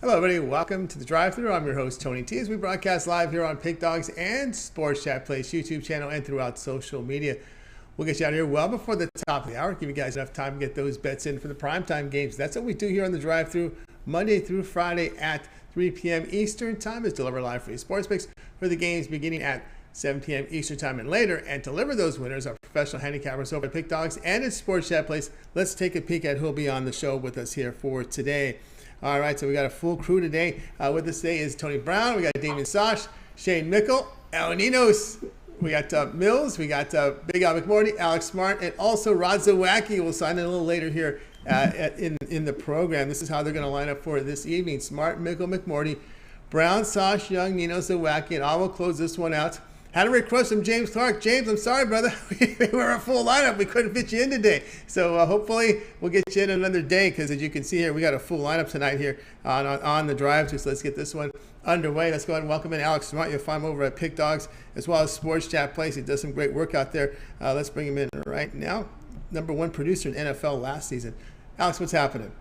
Hello, everybody. Welcome to the drive-thru. I'm your host, Tony T. As we broadcast live here on Pickdog's and Sports Chat Place YouTube channel and throughout social media. We'll get you out here well before the top of the hour. Give you guys enough time to get those bets in for the primetime games. That's what we do here on the drive-thru Monday through Friday at 3 p.m. Eastern Time. Is deliver live for your sports picks for the games beginning at 7 p.m. Eastern Time and later. And deliver those winners are professional handicappers over at Pickdogs and at Sports Chat Place. Let's take a peek at who'll be on the show with us here for today. All right, so we got a full crew today. With us today is Tony Brown. We got Damian, Sosh, Shane, Mickle, Ninos. We got Millz. We got Big Al McMordie, Alex Smart, and also Zawacky. We'll sign in a little later here in the program. This is how they're going to line up for this evening. Smart, Mickle, McMordie, Brown, Sosh, Young, Ninos, Zawacky, and I will close this one out. Had to request from James Clark. James, I'm sorry, brother. We were a full lineup. We couldn't fit you in today. So hopefully we'll get you in another day because as you can see here, we got a full lineup tonight here on the drive. So let's get this one underway. Let's go ahead and welcome in Alex Smart. You'll find him over at Pickdogs as well as Sports Chat Place. He does some great work out there. Let's bring him in right now. Number one producer in NFL last season. Alex, what's happening?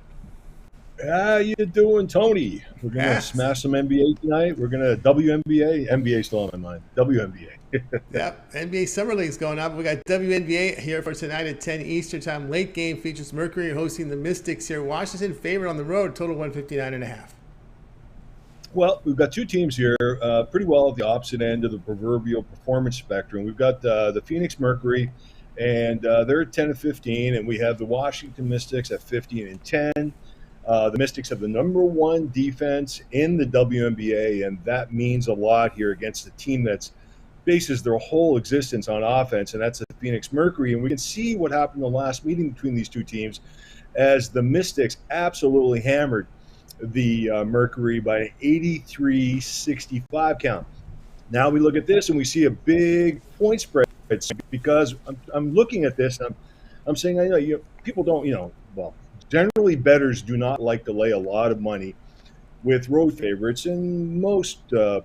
How you doing, Tony? We're going to smash some NBA tonight. We're going to WNBA. NBA still on my mind. WNBA. Yep, NBA Summer League's going up. We got WNBA here for tonight at 10 Eastern Time. Late game features Mercury hosting the Mystics here. Washington favored on the road, total 159.5. Well, we've got two teams here pretty well at the opposite end of the proverbial performance spectrum. We've got the Phoenix Mercury, and they're at 10-15, and we have the Washington Mystics at 15-10. The Mystics have the number one defense in the WNBA, and that means a lot here against a team that's bases their whole existence on offense, and that's the Phoenix Mercury. And we can see what happened in the last meeting between these two teams as the Mystics absolutely hammered the Mercury by an 83-65 count. Now we look at this and we see a big point spread because I'm looking at this and I'm saying, I know people don't, generally bettors do not like to lay a lot of money with road favorites in most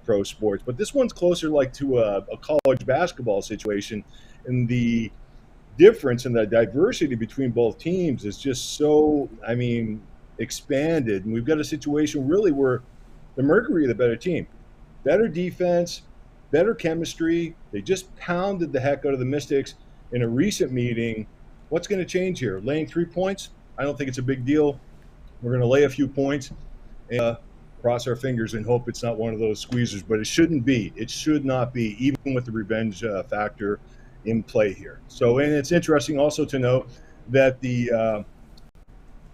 pro sports, but this one's closer like to a college basketball situation, and the difference and the diversity between both teams is just so, expanded. And we've got a situation really where the Mercury are the better team, better defense, better chemistry. They just pounded the heck out of the Mystics in a recent meeting. What's going to change here? Laying 3 points? I don't think it's a big deal. We're going to lay a few points and cross our fingers and hope it's not one of those squeezers, but it shouldn't be. It should not be, even with the revenge factor in play here. So, and it's interesting also to note that the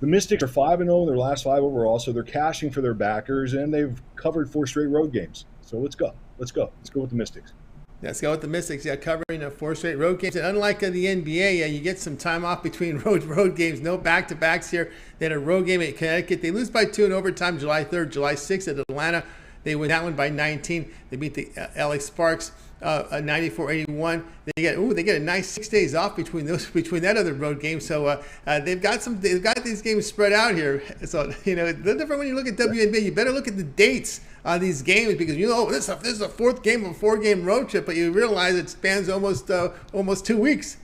Mystics are 5-0 in their last 5 overall, so they're cashing for their backers, and they've covered 4 straight road games. So let's go with the Mystics. Let's go with the Mystics. Yeah, covering 4 straight road games. And unlike the NBA, you get some time off between road games. No back-to-backs here. They had a road game at Connecticut. They lose by 2 in overtime July 3rd, July 6th at Atlanta. They win that one by 19. They beat the LA Sparks 94-81. They get a nice 6 days off between that other road game. So they've got these games spread out here. So a little different when you look at WNBA. You better look at the dates on these games because this is a 4th game of a 4-game road trip, but you realize it spans almost 2 weeks.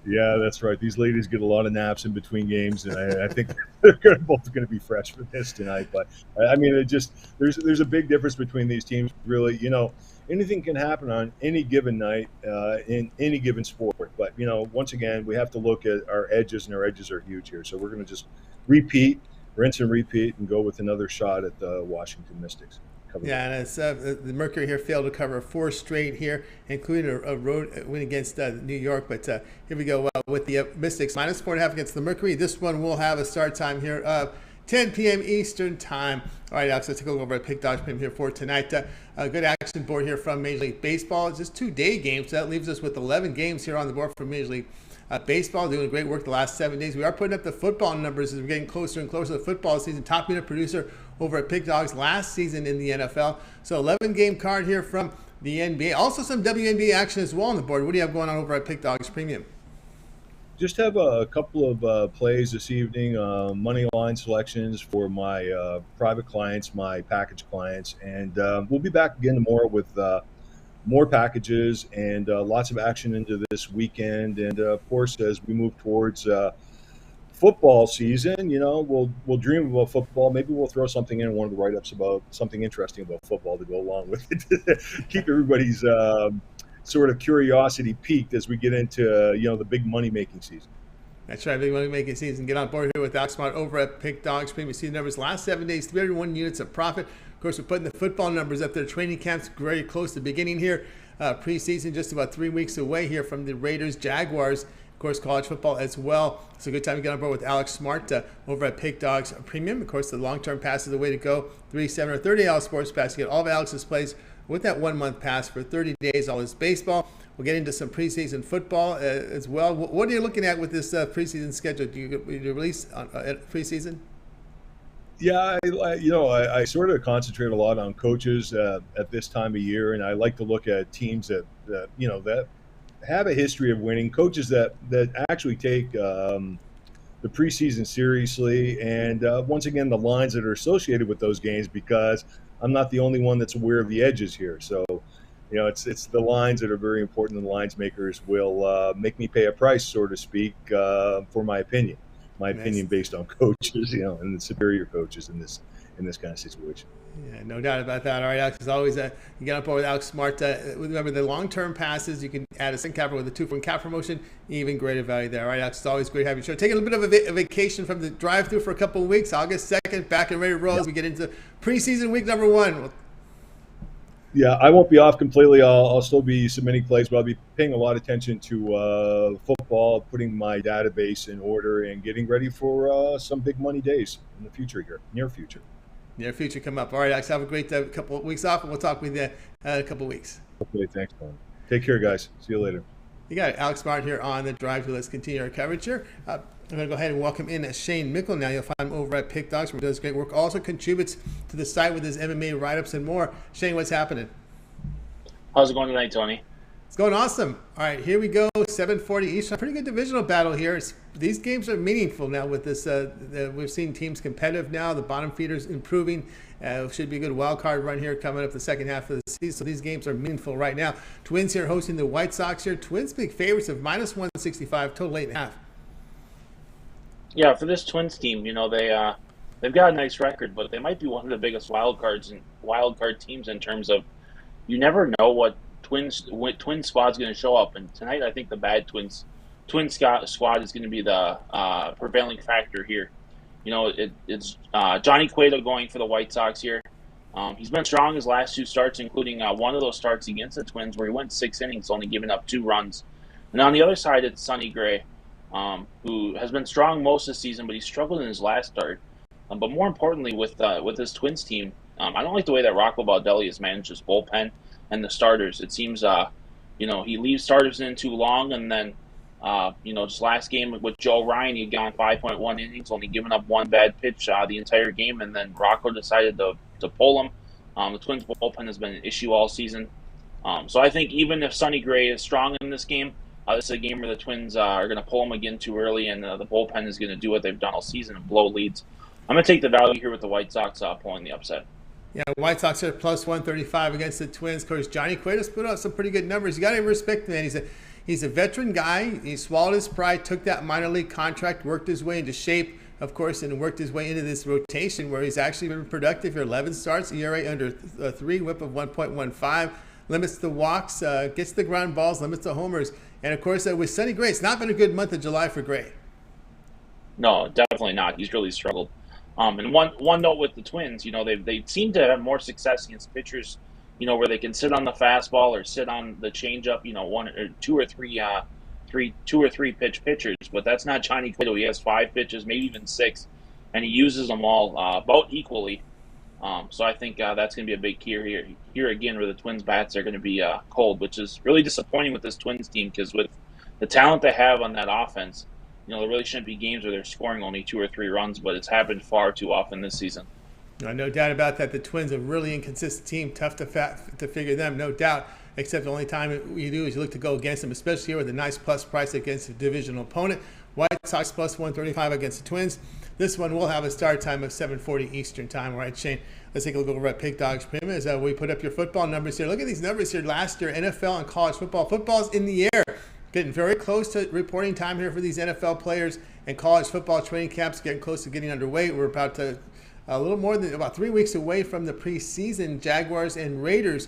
Yeah, that's right. These ladies get a lot of naps in between games, and I think they're both going to be fresh for this tonight. But there's a big difference between these teams. Really, anything can happen on any given night in any given sport. But once again, we have to look at our edges, and our edges are huge here. So we're going to just rinse and repeat, and go with another shot at the Washington Mystics. Yeah, and it's, the Mercury here failed to cover 4 straight here, including a road win against New York. But here we go with the Mystics, minus 4.5 against the Mercury. This one will have a start time here of 10 p.m. Eastern Time. All right, Alex, let's take a look over at Pigdog Premium here for tonight. A good action board here from Major League Baseball. It's just 2-day games, so that leaves us with 11 games here on the board for Major League Baseball, doing great work the last 7 days. We are putting up the football numbers as we're getting closer and closer to the football season. Top unit producer over at Pickdog's last season in the NFL. So 11-game card here from the NBA. Also some WNBA action as well on the board. What do you have going on over at Pickdog's Premium? Just have a couple of plays this evening, money line selections for my private clients, my package clients, and we'll be back again tomorrow with more packages and lots of action into this weekend. And of course, as we move towards football season, we'll dream about football. Maybe we'll throw something in one of the write-ups about something interesting about football to go along with it. Keep everybody's sort of curiosity piqued as we get into the big money-making season. That's right, big money-making season. Get on board here with Alex Smart over at Pickdog Premium. Season numbers last 7 days, 301 units of profit. Of course, we're putting the football numbers up there. Training camps very close to beginning here. Preseason just about 3 weeks away here from the Raiders, Jaguars. Of course, college football as well. It's a good time to get on board with Alex Smart over at Pickdog's Premium. Of course, the long-term pass is the way to go. 3, 7, or 30-hour sports pass. You get all of Alex's plays with that 1-month pass for 30 days, all his baseball. We'll get into some preseason football as well. What are you looking at with this preseason schedule? Do you release preseason? Yeah, I sort of concentrate a lot on coaches at this time of year, and I like to look at teams that have a history of winning, coaches that actually take the preseason seriously, and once again, the lines that are associated with those games, because I'm not the only one that's aware of the edges here. So, it's the lines that are very important, and the lines makers will make me pay a price, so to speak, for my opinion. My opinion based on coaches, and the superior coaches in this kind of situation. Yeah, no doubt about that. All right, Alex, as always, you get up with Alex Smart. Remember, the long-term passes, you can add a second capper with a 2-for-1 cap promotion, even greater value there. All right, Alex, it's always great having you. Taking a little bit of a vacation from the drive-through for a couple of weeks. August 2nd, back and ready to roll as we get into preseason week number 1. Yeah, I won't be off completely. I'll still be submitting plays, but I'll be paying a lot of attention to football, putting my database in order, and getting ready for some big money days in the future here, near future. Near future come up. All right, Alex, have a great couple of weeks off, and we'll talk with you in a couple of weeks. Okay, thanks, man. Take care, guys. See you later. You got it. Alex Smart here on the drive through. Let's continue our coverage here. I'm going to go ahead and welcome in Shane Mickle now. You'll find him over at Pickdogs, where he does great work. Also contributes to the site with his MMA write-ups and more. Shane, what's happening? How's it going tonight, Tony? It's going awesome. All right, here we go. 7:40 Eastern. Pretty good divisional battle here. These games are meaningful now with this. We've seen teams competitive now. The bottom feeders improving. Should be a good wild card run here coming up the second half of the season. So these games are meaningful right now. Twins here hosting the White Sox here. Twins big favorites of -165, total 8.5. Yeah, for this Twins team, they've got a nice record, but they might be one of the biggest wild card teams in terms of you never know what Twin squad's going to show up. And tonight, I think the bad Twin squad is going to be the prevailing factor here. It's Johnny Cueto going for the White Sox here. He's been strong his last 2 starts, including one of those starts against the Twins where he went 6 innings, only giving up 2 runs. And on the other side, it's Sonny Gray, who has been strong most of the season, but he struggled in his last start. But more importantly, with this Twins team, I don't like the way that Rocco Baldelli has managed his bullpen and the starters. It seems, he leaves starters in too long, and then, just last game with Joe Ryan, he had gone 5.1 innings, only giving up 1 bad pitch the entire game, and then Rocco decided to pull him. The Twins' bullpen has been an issue all season. So I think even if Sonny Gray is strong in this game, this is a game where the Twins are going to pull him again too early, and the bullpen is going to do what they've done all season and blow leads. I'm going to take the value here with the White Sox pulling the upset. Yeah, White Sox are +135 against the Twins. Of course, Johnny Cueto's put out some pretty good numbers. You got to respect the man. He's a veteran guy. He swallowed his pride, took that minor league contract, worked his way into shape, of course, and worked his way into this rotation where he's actually been productive here. 11 starts, ERA under 3, whip of 1.15, limits the walks, gets the ground balls, limits the homers. And, of course, with Sonny Gray, it's not been a good month of July for Gray. No, definitely not. He's really struggled. And one note with the Twins, they seem to have more success against pitchers, where they can sit on the fastball or sit on the changeup, 2 or 3 pitch pitchers. But that's not Johnny Cueto. He has 5 pitches, maybe even 6, and he uses them all about equally. So I think that's going to be a big key here. Here again, where the Twins bats are going to be cold, which is really disappointing with this Twins team, because with the talent they have on that offense, there really shouldn't be games where they're scoring only 2 or 3 runs, but it's happened far too often this season. No doubt about that. The Twins are a really inconsistent team. Tough to figure them, no doubt. Except the only time you do is you look to go against them, especially here with a nice plus price against a divisional opponent. White Sox +135 against the Twins. This one will have a start time of 7:40 Eastern time. All right, Shane, let's take a look over at Pickdog's Premium as we put up your football numbers here. Look at these numbers here last year, NFL and college football. Football's in the air. Getting very close to reporting time here for these NFL players and college football training camps getting close to getting underway. We're about a little more than about 3 weeks away from the preseason Jaguars and Raiders.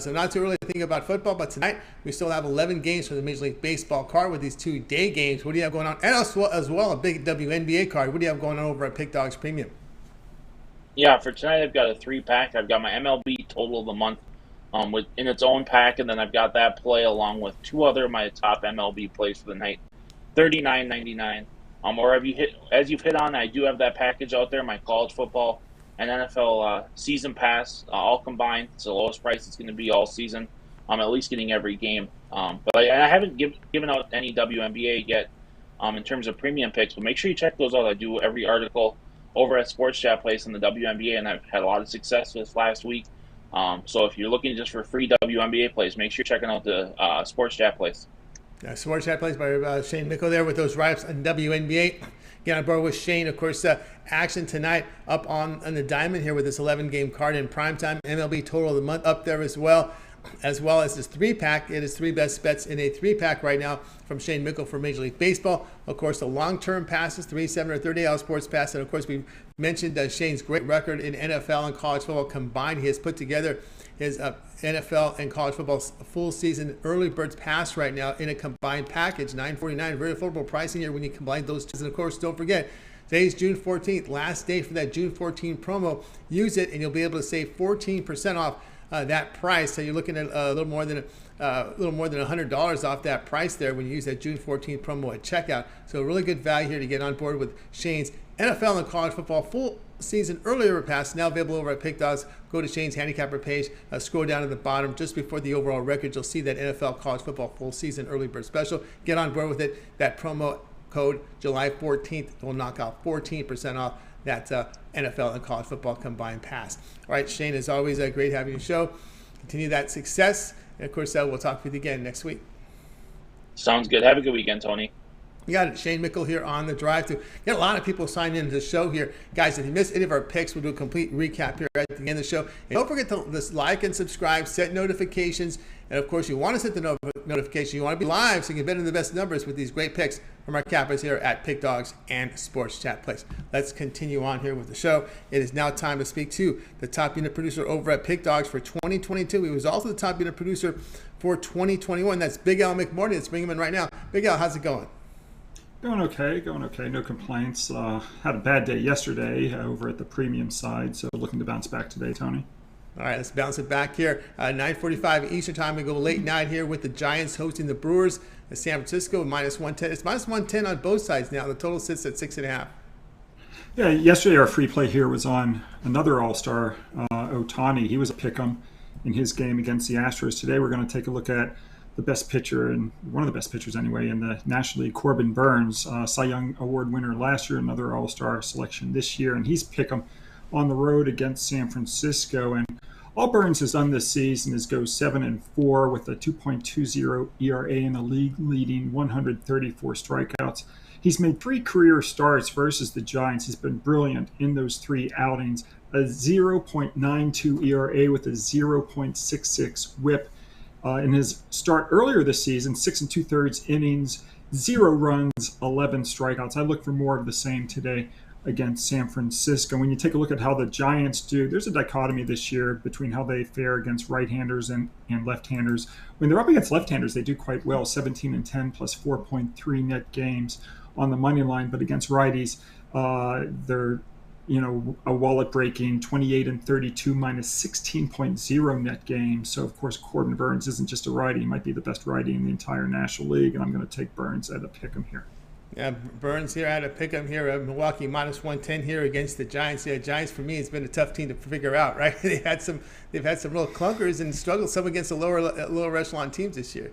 So not too early to think about football, but tonight we still have 11 games for the Major League Baseball card with these 2 day games. What do you have going on? And as well a big WNBA card. What do you have going on over at Pigdog Premium? Yeah, for tonight I've got a 3-pack. I've got my MLB total of the month in its own pack, and then I've got that play along with 2 other of my top MLB plays for the night, $39.99. Or as you've hit on, I do have that package out there, my college football and NFL season pass, all combined. It's the lowest price it's going to be all season. I'm at least getting every game. But I haven't given out any WNBA yet in terms of premium picks, but make sure you check those out. I do every article over at Sports Chat Place in the WNBA, and I've had a lot of success this last week. So if you're looking just for free WNBA plays, make sure you're checking out the Sports Chat Place. Sports Chat Place by Shane Mickle there with those write-ups on WNBA. Get on board with Shane. Of course, action tonight up on the diamond here with this 11-game card in primetime. MLB total of the month up there as well as this 3-pack. It is 3 best bets in a 3-pack right now from Shane Mickle for Major League Baseball. Of course, the long-term passes, 3, 7, or 30-hour sports pass. And, of course, we mentioned Shane's great record in NFL and college football combined. He has put together his NFL and college football full season early birds pass right now in a combined package, $9.49. Very affordable pricing here when you combine those two. And, of course, don't forget, today's June 14th, last day for that June 14 promo. Use it, and you'll be able to save 14% off that price. So you're looking at a little more than $100 off that price there when you use that June 14th promo at checkout. So a really good value here to get on board with Shane's NFL and college football full season earlier pass, now available over at Pickdogs. Go to Shane's handicapper page, scroll down to the bottom just before the overall record. You'll see that NFL college football full season early bird special. Get on board with it. That promo code July 14th will knock out 14% off that NFL and college football combined pass. All right, Shane, as always, great having you show. Continue that success. And, of course, we'll talk with you again next week. Sounds good. Have a good weekend, Tony. You got it. Shane Mickle here on the drive to get a lot of people signed into the show here. Guys, if you missed any of our picks, we'll do a complete recap here at the end of the show. And don't forget to like and subscribe, set notifications. And, of course, you want to set the notification. You want to be live so you can bet in the best numbers with these great picks from our cappers here at Pick Dogs and Sports Chat Place. Let's continue on here with the show. It is now time to speak to the top unit producer over at Pick Dogs for 2022. He was also the top unit producer for 2021. That's Big Al McMordie. Let's bring him in right now. Big Al, how's it going? Going okay. No complaints. Had a bad day yesterday over at the premium side, so looking to bounce back today, Tony. All right, let's bounce it back here. 9:45 Eastern time. We go late night here with the Giants hosting the Brewers. San Francisco -110. It's -110 on both sides now. The total sits at 6.5. Yeah, yesterday our free play here was on another All-Star, Ohtani. He was a pick'em in his game against the Astros. Today we're going to take a look at the best pitcher, and one of the best pitchers anyway, in the National League, Corbin Burnes, Cy Young Award winner last year, another All-Star selection this year, and he's pick'em on the road against San Francisco. And all Burnes has done this season is go 7-4 with a 2.20 ERA and a league-leading 134 strikeouts. He's made 3 career starts versus the Giants. He's been brilliant in those 3 outings. A 0.92 ERA with a 0.66 WHIP. In his start earlier this season, 6 2/3 innings, 0 runs, 11 strikeouts. I look for more of the same today against San Francisco. When you take a look at how the Giants do, there's a dichotomy this year between how they fare against right-handers and left-handers. When they're up against left-handers, they do quite well, 17-10 plus 4.3 net games on the money line. But against righties, they're a wallet-breaking 28-32 minus 16.0 net games. So, of course, Corbin Burnes isn't just a righty. He might be the best righty in the entire National League, and I'm going to take Burnes at a pick'em here. Yeah, Burnes here at a pick'em here at Milwaukee, -110 here against the Giants. Yeah, Giants for me has been a tough team to figure out, right? They've had some real clunkers and struggled some against the lower echelon teams this year.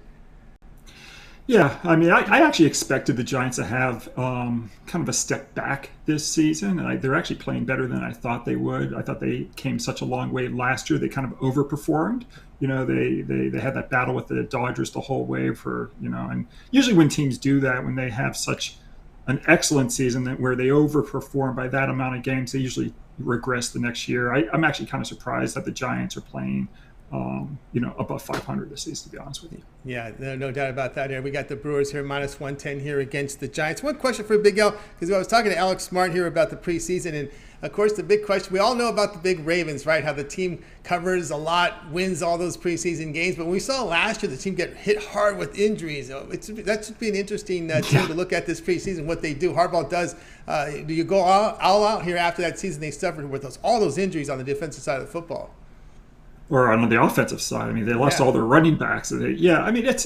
Yeah, I mean, I actually expected the Giants to have kind of a step back this season. And they're actually playing better than I thought they would. I thought they came such a long way last year. They kind of overperformed. They had that battle with the Dodgers the whole way and usually when teams do that, when they have such an excellent season where they overperform by that amount of games, they usually regress the next year. I'm actually kind of surprised that the Giants are playing above 500 this season, to be honest with you. Yeah, no doubt about that. Here we got the Brewers here minus 110 here against the Giants. One question for Big L, because I was talking to Alex Smart here about the preseason, and of course the big question, we all know about the big Ravens, right? How the team covers a lot, wins all those preseason games. But when we saw last year the team get hit hard with injuries. That should be an interesting team to look at this preseason, what they do. Harbaugh does. Do you go all out here after that season they suffered with all those injuries on the defensive side of the football? Or on the offensive side, I mean, they lost all their running backs. I mean, it's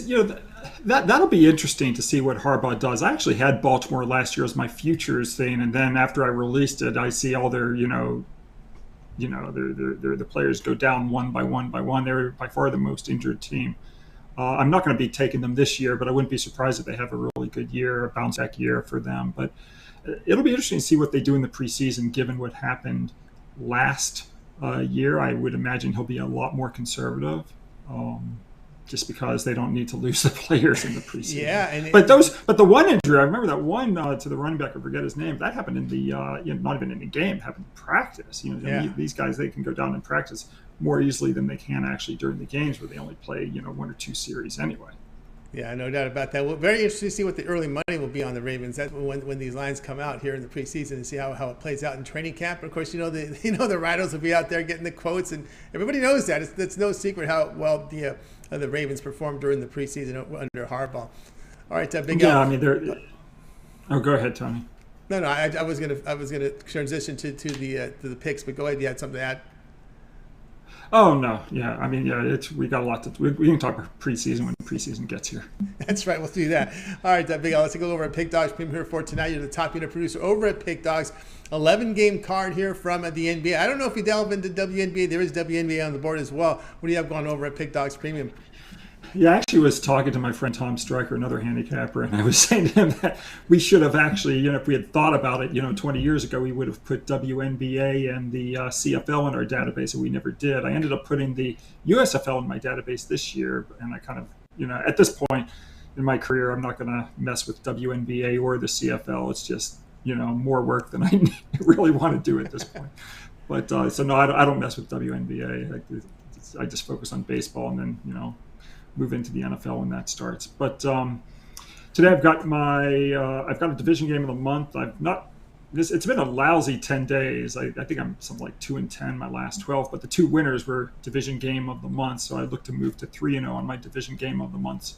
that'll be interesting to see what Harbaugh does. I actually had Baltimore last year as my futures thing, and then after I released it, I see all their the players go down one by one. They're by far the most injured team. I'm not going to be taking them this year, but I wouldn't be surprised if they have a really good year, a bounce back year for them. But it'll be interesting to see what they do in the preseason, given what happened last year. I would imagine he'll be a lot more conservative, just because they don't need to lose the players in the preseason. Yeah, but the one injury, I remember that one to the running back, I forget his name. That happened in the not even in the game, happened in practice. These guys, they can go down in practice more easily than they can actually during the games, where they only play one or two series anyway. Yeah, no doubt about that. Well, very interesting to see what the early money will be on the Ravens. That's when these lines come out here in the preseason, and see how it plays out in training camp. And of course, the writers will be out there getting the quotes, and everybody knows that. It's no secret how well the Ravens performed during the preseason under Harbaugh. All right, Big Al. Yeah, I mean they're. Oh, go ahead, Tony. No, I was gonna transition to the picks, but go ahead. You had something to add. Oh no, yeah. I mean, yeah. We got a lot to. We can talk about preseason when preseason gets here. That's right. We'll do that. All right, Big Al. Let's go over at Pigdog Premium here for tonight. You're the top unit producer over at Pickdog's 11-game card here from the NBA. I don't know if you delve into WNBA. There is WNBA on the board as well. What do you have going over at Pigdog's Premium? Yeah, I actually was talking to my friend Tom Stryker, another handicapper, and I was saying to him that we should have actually, if we had thought about it, 20 years ago, we would have put WNBA and the CFL in our database, and we never did. I ended up putting the USFL in my database this year, and I kind of, at this point in my career, I'm not going to mess with WNBA or the CFL. It's just, more work than I really want to do at this point. But so no, I don't mess with WNBA. I just focus on baseball, and then, move into the NFL when that starts. But today I've got a division game of the month. It's been a lousy 10 days. I think I'm something like 2-10 my last 12, but the two winners were division game of the month. So I look to move to 3-0 on my division game of the month.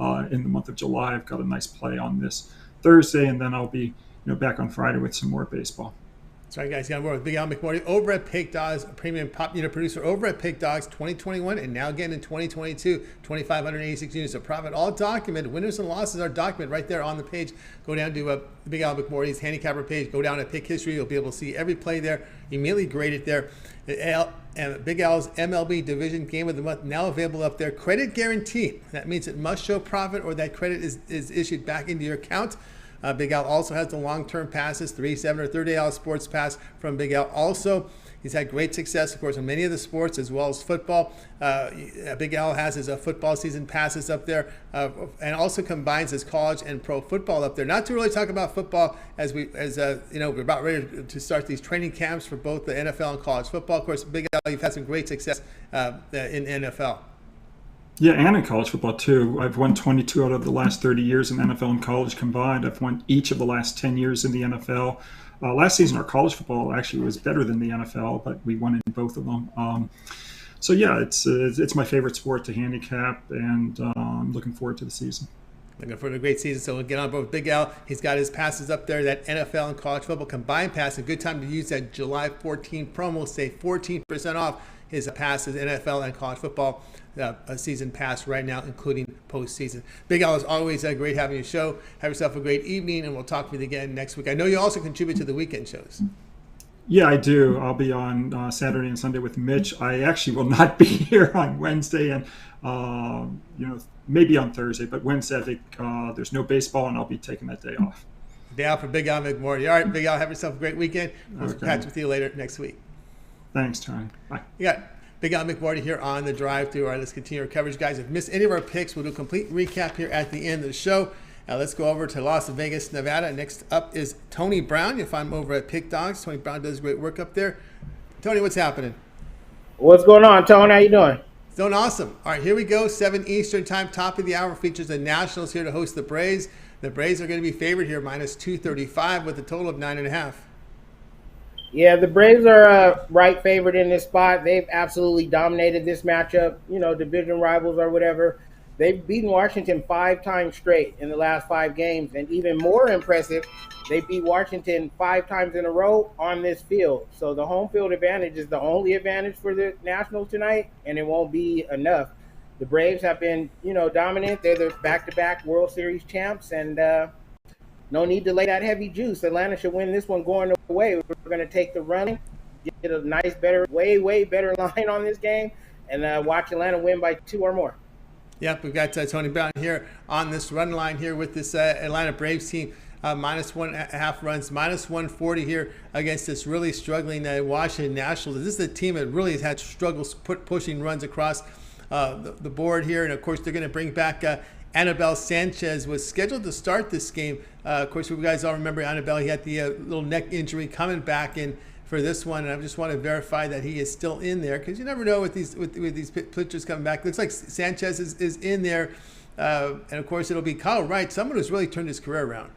In the month of July, I've got a nice play on this Thursday, and then I'll be back on Friday with some more baseball. That's right, guys. You got more with Big Al McMordie over at Pickdog's, a premium pop unit producer over at Pickdog's 2021 and now again in 2022. 2,586 units of profit, all documented. Winners and losses are documented right there on the page. Go down to Big Al McMordie's handicapper page. Go down to Pick History. You'll be able to see every play there. Immediately grade it there. And Big Al's MLB Division Game of the Month now available up there. Credit guarantee. That means it must show profit, or that credit is issued back into your account. Big Al also has the long-term passes, 3, 7, or 30-hour sports pass from Big Al. Also, he's had great success, of course, in many of the sports as well as football. Big Al has his football season passes up there, and also combines his college and pro football up there. Not to really talk about football as we're about ready to start these training camps for both the NFL and college football. Of course, Big Al, you've had some great success in NFL. Yeah, and in college football, too. I've won 22 out of the last 30 years in NFL and college combined. I've won each of the last 10 years in the NFL. Last season, our college football actually was better than the NFL, but we won in both of them. So, yeah, it's my favorite sport to handicap, and I'm looking forward to the season. Looking for a great season, so we'll get on board with Big Al. He's got his passes up there, that NFL and college football combined pass. A good time to use that July 14 promo. Save 14% off his passes, NFL and college football season pass right now, including postseason. Big Al, is always great having your show. Have yourself a great evening, and we'll talk with you again next week. I know you also contribute to the weekend shows. Yeah, I do. I'll be on Saturday and Sunday with Mitch. I actually will not be here on Wednesday and maybe on Thursday, but Wednesday I think there's no baseball, and I'll be taking that day off. Day out for Big Al McMordie. All right, Big Al, have yourself a great weekend. We'll catch with you later next week. Thanks, Tony. Bye. You got Big Al McMordie here on the drive-thru. All right, let's continue our coverage, guys. If you missed any of our picks, we'll do a complete recap here at the end of the show. Now let's go over to Las Vegas, Nevada. Next up is Tony Brown. You'll find him over at Pickdogs. Tony Brown does great work up there. Tony, what's happening? What's going on, Tony? How you doing? Doing awesome. All right, here we go. 7 Eastern time, top of the hour, features the Nationals here to host the Braves. The Braves are going to be favored here, minus 235 with a total of 9.5. Yeah, the Braves are a right favorite in this spot. They've absolutely dominated this matchup, division rivals or whatever. They've beaten Washington 5 times straight in the last 5 games. And even more impressive, they beat Washington 5 times in a row on this field. So the home field advantage is the only advantage for the Nationals tonight, and it won't be enough. The Braves have been, dominant. They're the back-to-back World Series champs, and no need to lay that heavy juice. Atlanta should win this one going away. We're going to take the run, get a nice, better, way better line on this game, and watch Atlanta win by 2 or more. Yep, we've got Tony Brown here on this run line here with this Atlanta Braves team. Minus 1.5 runs, minus 140 here against this really struggling Washington Nationals. This is a team that really has had struggles pushing runs across the board here. And, of course, they're going to bring back Anibal Sanchez, was scheduled to start this game. Of course, you guys all remember Anibal. He had the little neck injury coming back in for this one, and I just want to verify that he is still in there, because you never know with these pitchers coming back. Looks like Sanchez is in there, and of course it'll be Kyle Wright, someone who's really turned his career around.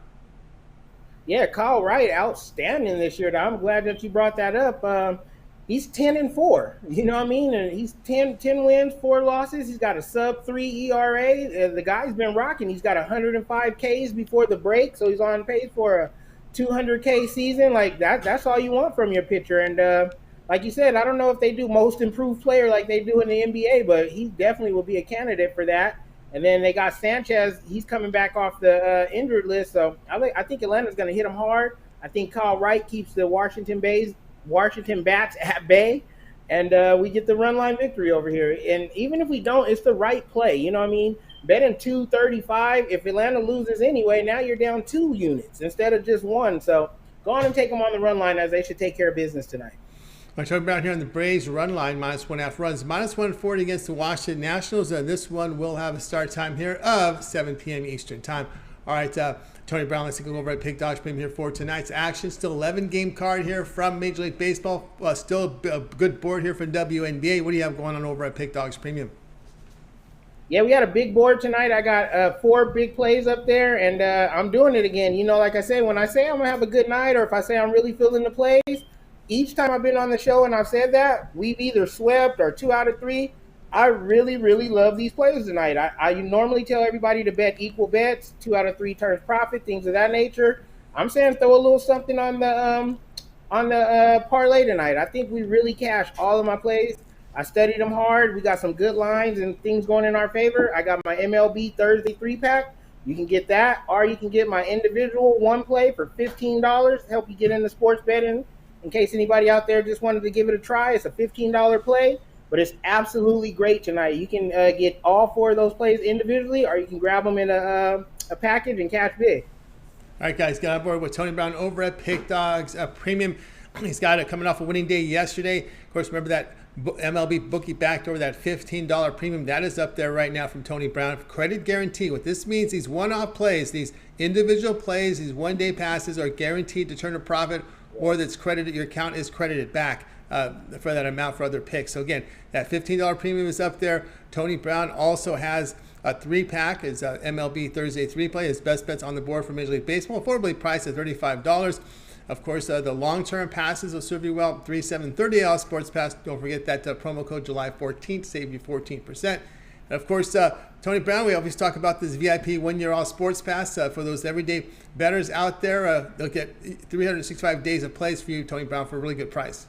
Yeah, Kyle Wright, outstanding this year. I'm glad that you brought that up. He's 10-4, you know what I mean? And he's 10 wins, 4 losses. He's got a sub-3 ERA. The guy's been rocking. He's got 105 Ks before the break, so he's on pace for a 200K season. Like that's all you want from your pitcher. And like you said, I don't know if they do most improved player like they do in the NBA, but he definitely will be a candidate for that. And then they got Sanchez. He's coming back off the injured list, so I think Atlanta's going to hit him hard. I think Kyle Wright keeps the Washington bats at bay, and we get the run line victory over here. And even if we don't, it's the right play. You know what I mean? Betting 235. If Atlanta loses anyway, now you're down 2 units instead of just 1. So go on and take them on the run line, as they should take care of business tonight. We're talking about here on the Braves run line, minus 1.5 runs, minus 140 against the Washington Nationals. And this one will have a start time here of 7 p.m. Eastern time. All right, Tony Brown, let's go over at Pigdog Premium here for tonight's action. Still 11-game card here from Major League Baseball. Still a good board here from WNBA. What do you have going on over at Pigdog's Premium? Yeah, we got a big board tonight. I got 4 big plays up there, and I'm doing it again. Like I say, when I say I'm going to have a good night, or if I say I'm really feeling the plays, each time I've been on the show and I've said that, we've either swept or 2 out of 3. I really, really love these plays tonight. I normally tell everybody to bet equal bets, 2 out of 3 turns profit, things of that nature. I'm saying throw a little something on the parlay tonight. I think we really cashed all of my plays. I studied them hard. We got some good lines and things going in our favor. I got my MLB Thursday 3-pack. You can get that, or you can get my individual 1 play for $15 to help you get into sports betting. In case anybody out there just wanted to give it a try, it's a $15 play, but it's absolutely great tonight. You can get all 4 of those plays individually, or you can grab them in a package and cash big. All right, guys, get on board with Tony Brown over at Pigdog's Premium. He's got it coming off a winning day yesterday. Of course, remember that MLB bookie backdoor, that $15 premium, that is up there right now from Tony Brown. Credit guarantee. What this means, these one-off plays, these individual plays, these one-day passes are guaranteed to turn a profit, or that's credited, your account is credited back for that amount for other picks. So again, that $15 premium is up there. Tony Brown also has a 3-pack, is MLB Thursday 3-play, his best bets on the board for Major League Baseball, affordably priced at $35. Of course, the long-term passes will serve you well. 3/7/30 Sports Pass. Don't forget that promo code July 14th, save you 14%. And of course, Tony Brown, we always talk about this VIP 1-year All Sports Pass for those everyday bettors out there. They'll get 365 days of plays for you, Tony Brown, for a really good price.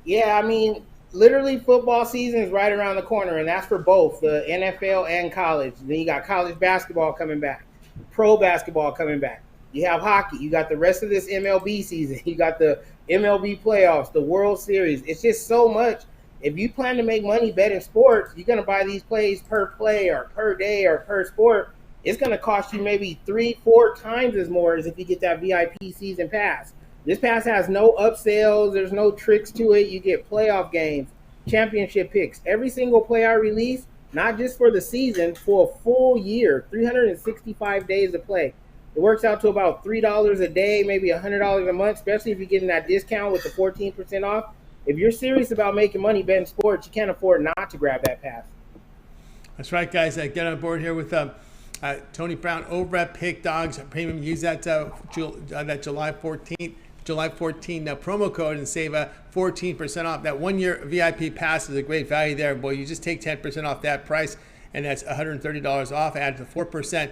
Yeah, I mean, literally football season is right around the corner, and that's for both the NFL and college. Then you got college basketball coming back, pro basketball coming back. You have hockey. You got the rest of this MLB season. You got the MLB playoffs, the World Series. It's just so much. If you plan to make money betting sports, you're going to buy these plays per play or per day or per sport. It's going to cost you maybe 3-4 times as more as if you get that VIP season pass. This pass has no upsells. There's no tricks to it. You get playoff games, championship picks. Every single play I release, not just for the season, for a full year, 365 days of play. It works out to about $3 a day, maybe $100 a month, especially if you're getting that discount with the 14% off. if you're serious about making money betting sports, you can't afford not to grab that pass. That's right, guys. Get on board here with Tony Brown over at Pickdog Premium. Use that that July 14th. July 14 promo code and save 14% off. That 1 year VIP pass is a great value there. Boy, you just take 10% off that price, and that's $130 off. Add the 4%,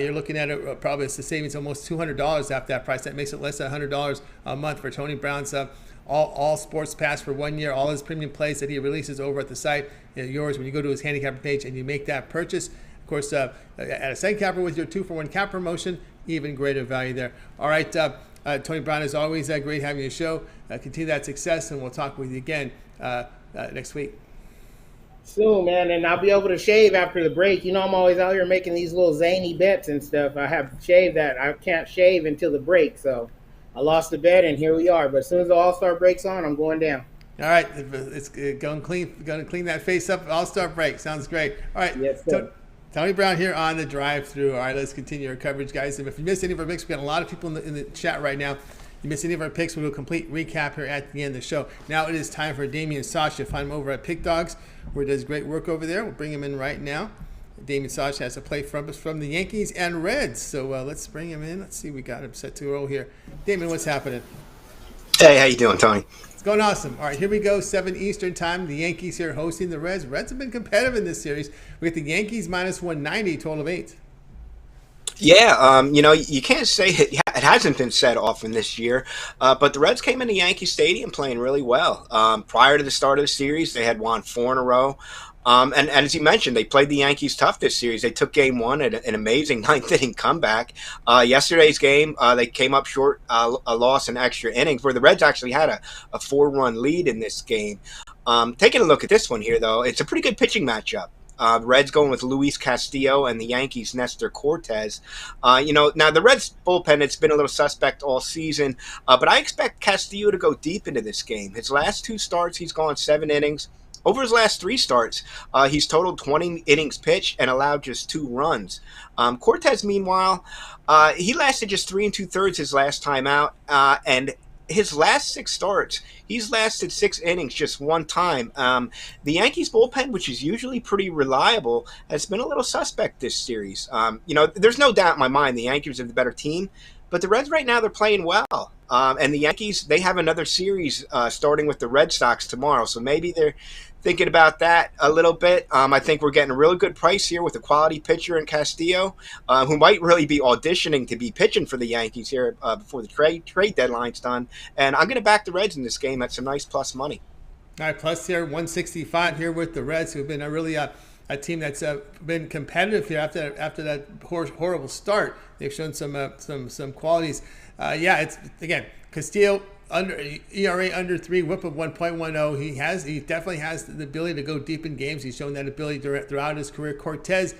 you're looking at it probably it's the savings almost $200 after that price. That makes it less than $100 a month for Tony Brown's all sports pass for 1 year. All his premium plays that he releases over at the site, yours when you go to his handicapper page and you make that purchase. Of course, at a site capper with your 2-for-1 cap promotion, even greater value there. All right. Tony Brown, as always, great having you show. Continue that success, and we'll talk with you again next week. Soon, man, and I'll be able to shave after the break. You know, I'm always out here making these little zany bets and stuff. I have shaved that. I can't shave until the break, so I lost the bet, and here we are. But as soon as the All-Star break's on, I'm going down. All right, it's going to clean that face up. All-Star break sounds great. All right, yes, sir. Tony Brown here on the drive-through. All right, let's continue our coverage, guys. And if you missed any of our picks, we've got a lot of people in the chat right now. If you missed any of our picks, we'll do a complete recap here at the end of the show. Now it is time for Damian and Sosh. You'll find him over at Pickdogs, where he does great work over there. We'll bring him in right now. Damian Sosh has a play from us from the Yankees and Reds. So let's bring him in. Let's see, we got him set to roll here. Damian, what's happening? Hey, how you doing, Tony? It's going awesome. All right, here we go. 7 Eastern time. The Yankees here hosting the Reds. Reds have been competitive in this series. We got the Yankees minus 190, total of 8. Yeah, you can't say it hasn't been said often this year, but the Reds came into Yankee Stadium playing really well. Prior to the start of the series, they had won 4 in a row. And as you mentioned, they played the Yankees tough this series. They took game 1 at an amazing ninth-inning comeback. Yesterday's game, they came up short, a loss in extra innings, where the Reds actually had a 4-run lead in this game. Taking a look at this one here, though, it's a pretty good pitching matchup. The Reds going with Luis Castillo and the Yankees' Nestor Cortez. Now the Reds bullpen, it's been a little suspect all season, but I expect Castillo to go deep into this game. His last 2 starts, he's gone 7 innings. Over his last 3 starts, he's totaled 20 innings pitched and allowed just 2 runs. Cortez, meanwhile, he lasted just 3 2/3 his last time out, and his last 6 starts, he's lasted 6 innings just 1 time. The Yankees bullpen, which is usually pretty reliable, has been a little suspect this series. There's no doubt in my mind the Yankees are the better team, but the Reds right now, they're playing well. And the Yankees, they have another series starting with the Red Sox tomorrow, so maybe they're thinking about that a little bit. I think we're getting a really good price here with a quality pitcher in Castillo, who might really be auditioning to be pitching for the Yankees here before the trade deadline's done. And I'm going to back the Reds in this game at some nice plus money. All right, plus here, 165 here with the Reds, who've been a team that's been competitive here after that horrible start. They've shown some qualities. It's again Castillo under ERA under 3, WHIP of 1.10. He definitely has the ability to go deep in games. He's shown that ability throughout his career. Cortez,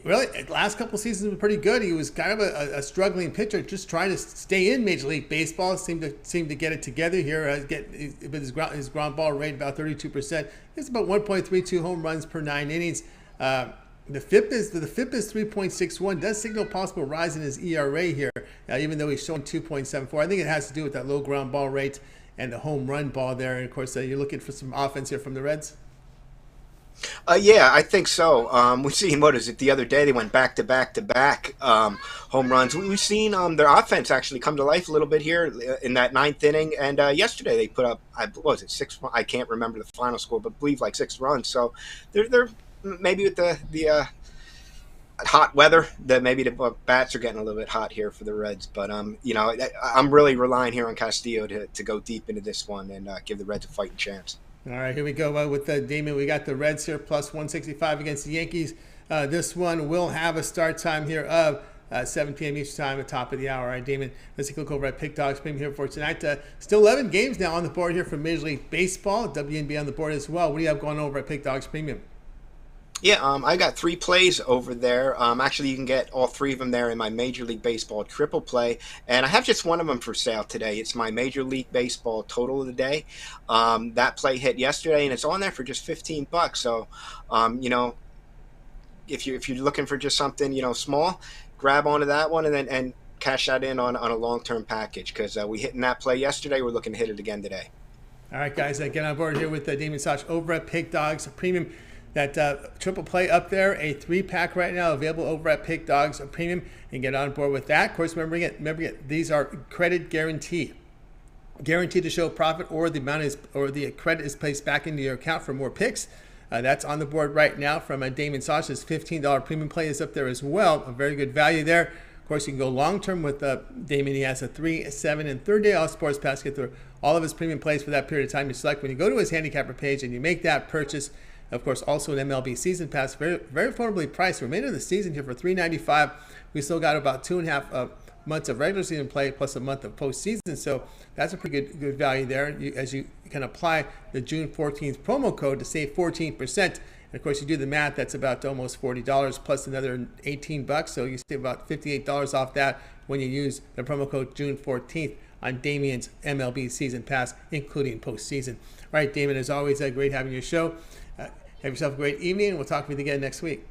really, last couple seasons were pretty good. He was kind of a struggling pitcher, just trying to stay in Major League Baseball. Seemed to get it together here. With his ground ball rate about 32%. It's about 1.32 home runs per 9 innings. The FIP is 3.61. Does signal possible rise in his ERA here, even though he's showing 2.74. I think it has to do with that low ground ball rate and the home run ball there. And of course, you're looking for some offense here from the Reds. Yeah, I think so. We've seen, the other day they went back to back home runs. We've seen their offense actually come to life a little bit here in that 9th inning. And yesterday they put up, 6? I can't remember the final score, but I believe like 6 runs. So they're maybe with the hot weather, that maybe the bats are getting a little bit hot here for the Reds. But I'm really relying here on Castillo to go deep into this one and give the Reds a fighting chance. All right, here we go with Damian. We got the Reds here plus 165 against the Yankees. This one will have a start time here of 7 p.m. each time at the top of the hour. All right, Damian, let's take a look over at Pickdog Premium here for tonight. Still 11 games now on the board here for Major League Baseball. WNBA on the board as well. What do you have going over at Pickdog Premium? Yeah, I got 3 plays over there. Actually, you can get all 3 of them there in my Major League Baseball triple play. And I have just one of them for sale today. It's my Major League Baseball total of the day. That play hit yesterday, and it's on there for just $15. So, if you're looking for just something, small, grab onto that one and cash that in on a long-term package, because we hit in that play yesterday. We're looking to hit it again today. All right, guys, get on board here with Damian Sosh over at Pigdog Premium. That triple play up there, a 3-pack right now available over at Pigdog Premium, and get on board with that. Of course, remember, these are credit guaranteed to show profit, or the credit is placed back into your account for more picks. That's on the board right now from Damian Sosh. His $15 premium play is up there as well. A very good value there. Of course, you can go long-term with Damian. He has a 3, 7, and 3rd-day all-sports pass. Get through all of his premium plays for that period of time. You select when you go to his handicapper page and you make that purchase. Of course, also an MLB season pass, very, very affordably priced. Remainder of the season here for $3.95. We still got about 2.5 months of regular season play plus a month of postseason. So that's a pretty good value there. As you can apply the June 14th promo code to save 14%. And of course, you do the math, that's about almost $40 plus another $18. So you save about $58 off that when you use the promo code June 14th on Damian's MLB season pass, including postseason. All right, Damian, as always, great having your show. Have yourself a great evening. We'll talk with you again next week.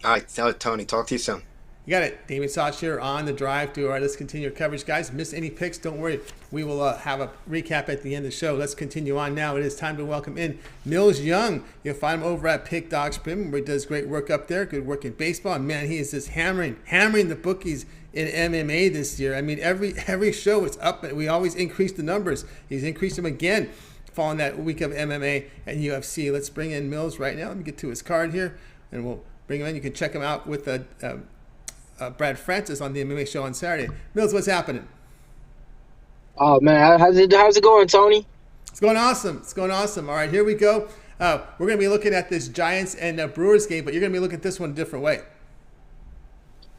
All right, Tony. Talk to you soon. You got it. Damian Sosh here on the drive through. All right, let's continue our coverage, guys. Miss any picks, don't worry. We will have a recap at the end of the show. Let's continue on now. It is time to welcome in Millz Young. You'll find him over at Pickdog Premium, where he does great work up there. Good work in baseball. And man, he is just hammering the bookies in MMA this year. I mean, every show is up, and we always increase the numbers. He's increased them again following that week of MMA and UFC. Let's bring in Millz right now. Let me get to his card here, and we'll bring him in. You can check him out with Brad Francis on the MMA show on Saturday. Millz, what's happening? Oh man, how's it going, Tony? It's going awesome. All right, here we go. We're going to be looking at this Giants and Brewers game, but you're going to be looking at this one a different way.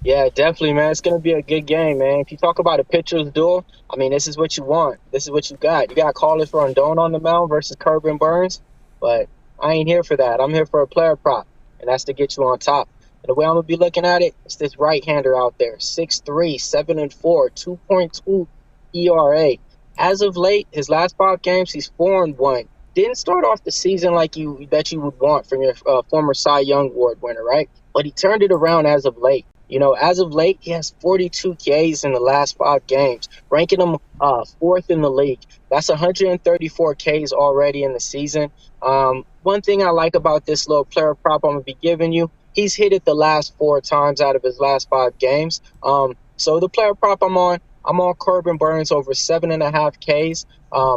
Yeah, definitely, man. It's going to be a good game, man. If you talk about a pitcher's duel, I mean, this is what you want. This is what you got. You got Carlos Rondon on the mound versus Corbin Burnes, but I ain't here for that. I'm here for a player prop, and that's to get you on top. And the way I'm going to be looking at it, it's this right-hander out there, 6'3", 7-4, 2.2 ERA. As of late, his last 5 games, he's 4-1. Didn't start off the season like you would want from your former Cy Young Award winner, right? But he turned it around as of late. You know, as of late, he has 42 Ks in the last 5 games, ranking him 4th in the league. That's 134 Ks already in the season. One thing I like about this little player prop I'm going to be giving you, he's hit it the last 4 times out of his last 5 games. So the player prop I'm on Corbin Burnes over 7.5 Ks.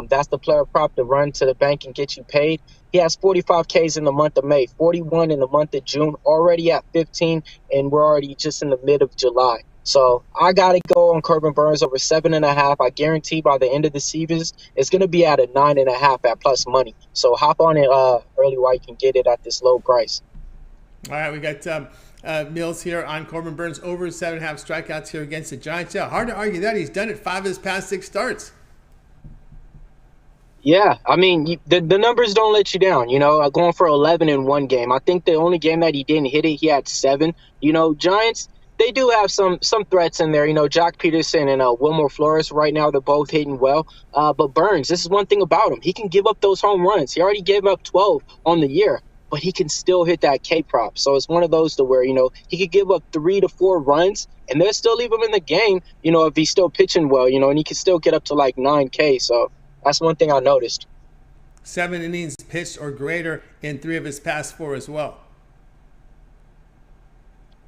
That's the player prop to run to the bank and get you paid. He has 45 Ks in the month of May, 41 in the month of June, already at 15, and we're already just in the mid of July. So I got to go on Corbin Burnes over 7.5. I guarantee by the end of the season, it's going to be at a 9.5 at plus money. So hop on it early while you can get it at this low price. All right, we got Millz here on Corbin Burnes over 7.5 strikeouts here against the Giants. Yeah, hard to argue that. He's done it 5 of his past 6 starts. Yeah, I mean, the numbers don't let you down, you know, going for 11 in one game. I think the only game that he didn't hit it, he had 7. You know, Giants, they do have some threats in there. You know, Jock Peterson and Wilmer Flores right now, they're both hitting well. But Burnes, this is one thing about him. He can give up those home runs. He already gave up 12 on the year, but he can still hit that K prop. So it's one of those to where, you know, he could give up 3 to 4 runs and they'll still leave him in the game, you know, if he's still pitching well, you know, and he can still get up to like 9K. So that's one thing I noticed. 7 innings pitched or greater in 3 of his past 4 as well.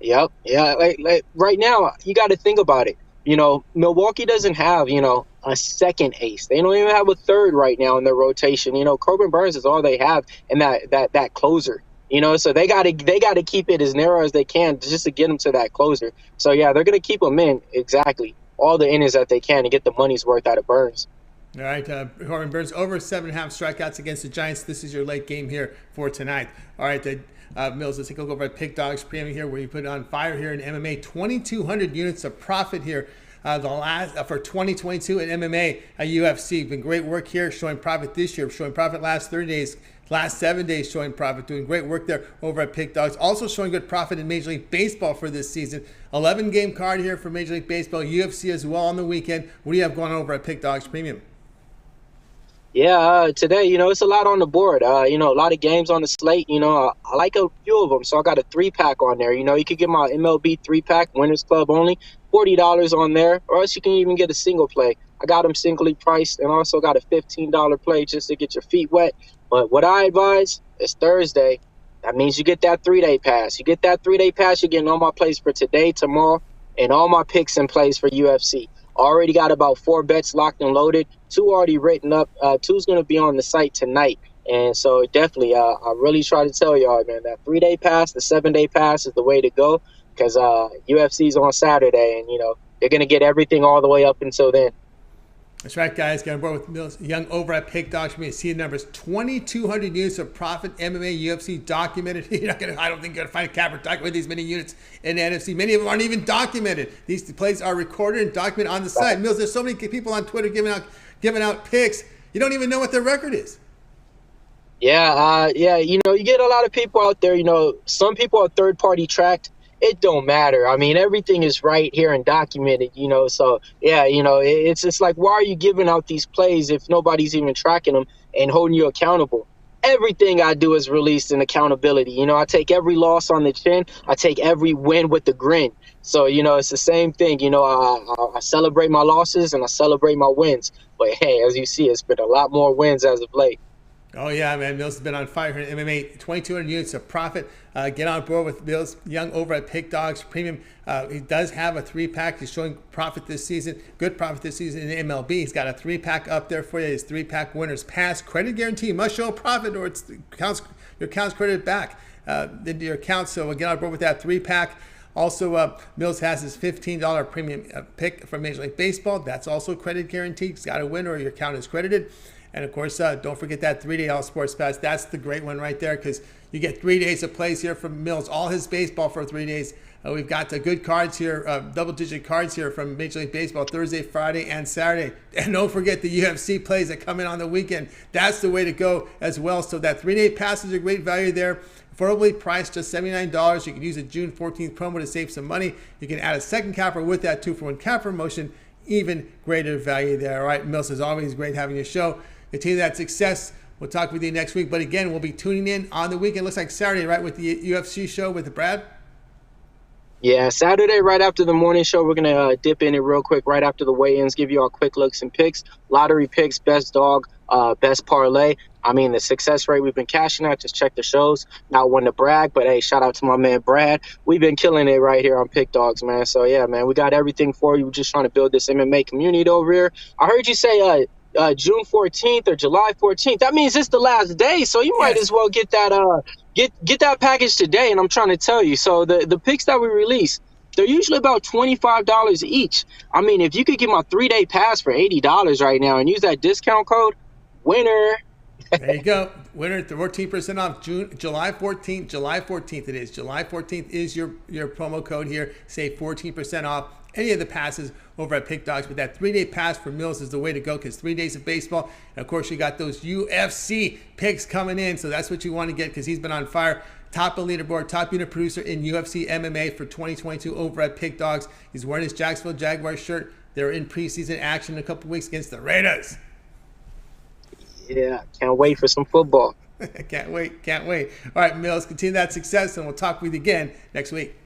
Yep. Yeah. Like right now, you got to think about it. You know, Milwaukee doesn't have, you know, a second ace. They don't even have a third right now in their rotation. You know, Corbin Burnes is all they have, and that closer. You know, so they got to keep it as narrow as they can just to get him to that closer. So yeah, they're gonna keep him in exactly all the innings that they can to get the money's worth out of Burnes. All right, Corbin Burnes over 7.5 strikeouts against the Giants. This is your late game here for tonight. All right, Millz, let's take a look over at Pickdog Premium here, where you put it on fire here in MMA. 2,200 units of profit here for 2022 in MMA at UFC. Been great work here, showing profit this year, showing profit last 30 days, last 7 days showing profit, doing great work there over at Pickdogs. Also showing good profit in Major League Baseball for this season. 11-game card here for Major League Baseball, UFC as well on the weekend. What do you have going on over at Pickdogs Premium? Yeah, today, you know, it's a lot on the board. You know, a lot of games on the slate. You know, I like a few of them, so I got a 3-pack on there. You know, you could get my MLB 3-pack, Winners Club only, $40 on there, or else you can even get a single play. I got them singly priced, and also got a $15 play just to get your feet wet. But what I advise is Thursday. That means you get that 3-day pass. You get that 3-day pass, you're getting all my plays for today, tomorrow, and all my picks and plays for UFC. Already got about 4 bets locked and loaded. 2 already written up. 2's going to be on the site tonight. And so definitely, I really try to tell y'all, man, that 3-day pass, the 7-day pass is the way to go, because UFC's on Saturday, and, they're going to get everything all the way up until then. That's right, guys. Get on board with Millz Young over at Pickdog. For me to see the numbers: 2,200 units of profit. MMA, UFC documented. I don't think you're gonna find a cap or document these many units in the NFC. Many of them aren't even documented. These plays are recorded and documented on the site. Millz, there's so many people on Twitter giving out picks. You don't even know what their record is. Yeah, you get a lot of people out there. Some people are third-party tracked. It don't matter. I mean, everything is right here and documented, So, yeah, it's just like, why are you giving out these plays if nobody's even tracking them and holding you accountable? Everything I do is released in accountability. I take every loss on the chin. I take every win with the grin. So, it's the same thing. I celebrate my losses and I celebrate my wins. But, hey, as you see, it's been a lot more wins as of late. Oh, yeah, man. Millz has been on fire here in MMA. 2,200 units of profit. Get on board with Millz Young over at Pigdog Premium. He does have a 3-pack. He's showing profit this season, good profit this season in MLB. He's got a 3-pack up there for you. His 3-pack winners pass. Credit guarantee. Must show a profit or your account's credited back into your account. So we'll get on board with that 3-pack. Also, Millz has his $15 premium pick from Major League Baseball. That's also credit guaranteed. He's got to win or your account is credited. And, of course, don't forget that 3-day All Sports Pass. That's the great one right there, because you get 3 days of plays here from Millz, all his baseball for 3 days. We've got good cards here, double-digit cards here from Major League Baseball Thursday, Friday, and Saturday. And don't forget the UFC plays that come in on the weekend. That's the way to go as well. So that 3-day pass is a great value there. Affordably priced, just $79. You can use a June 14th promo to save some money. You can add a second capper with that 2-for-1 cap promotion. Even greater value there. All right, Millz, as always, great having your show. Continue that success. We'll talk with you next week. But again, we'll be tuning in on the weekend. Looks like Saturday, right, with the UFC show with Brad? Yeah, Saturday, right after the morning show, we're going to dip in it real quick right after the weigh-ins, give you our quick looks and picks, lottery picks, best dog, best parlay. I mean, the success rate we've been cashing out, just check the shows. Not one to brag, but, hey, shout out to my man Brad. We've been killing it right here on Pick Dogs, man. So, yeah, man, we got everything for you. We're just trying to build this MMA community over here. I heard you say June 14th or July 14th. That means it's the last day, so you might as well get that get that package today. And I'm trying to tell you, so the picks that we release, they're usually about $25 each. I mean, if you could get my 3-day pass for $80 right now and use that discount code, winner. There you go. Winner, 14% off July 14th. July 14th it is. July 14th is your promo code here. Save 14% off any of the passes over at Pickdogs. But that 3-day pass for Millz is the way to go, because 3 days of baseball. And, of course, you got those UFC picks coming in. So that's what you want to get, because he's been on fire. Top of leaderboard, top unit producer in UFC MMA for 2022 over at Pickdogs. He's wearing his Jacksonville Jaguars shirt. They're in preseason action in a couple weeks against the Raiders. Yeah, can't wait for some football. Can't wait. All right, Millz, continue that success, and we'll talk with you again next week.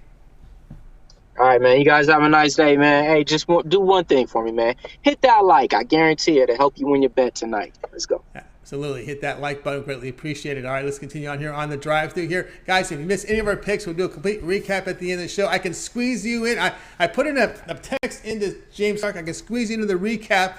All right, man. You guys have a nice day, man. Hey, just do one thing for me, man. Hit that like. I guarantee it'll help you win your bet tonight. Let's go. Absolutely. Hit that like button. Greatly appreciate it. All right, let's continue on here on the drive-through here. Guys, if you missed any of our picks, we'll do a complete recap at the end of the show. I can squeeze you in. I put in a text into James Stark. I can squeeze you into the recap.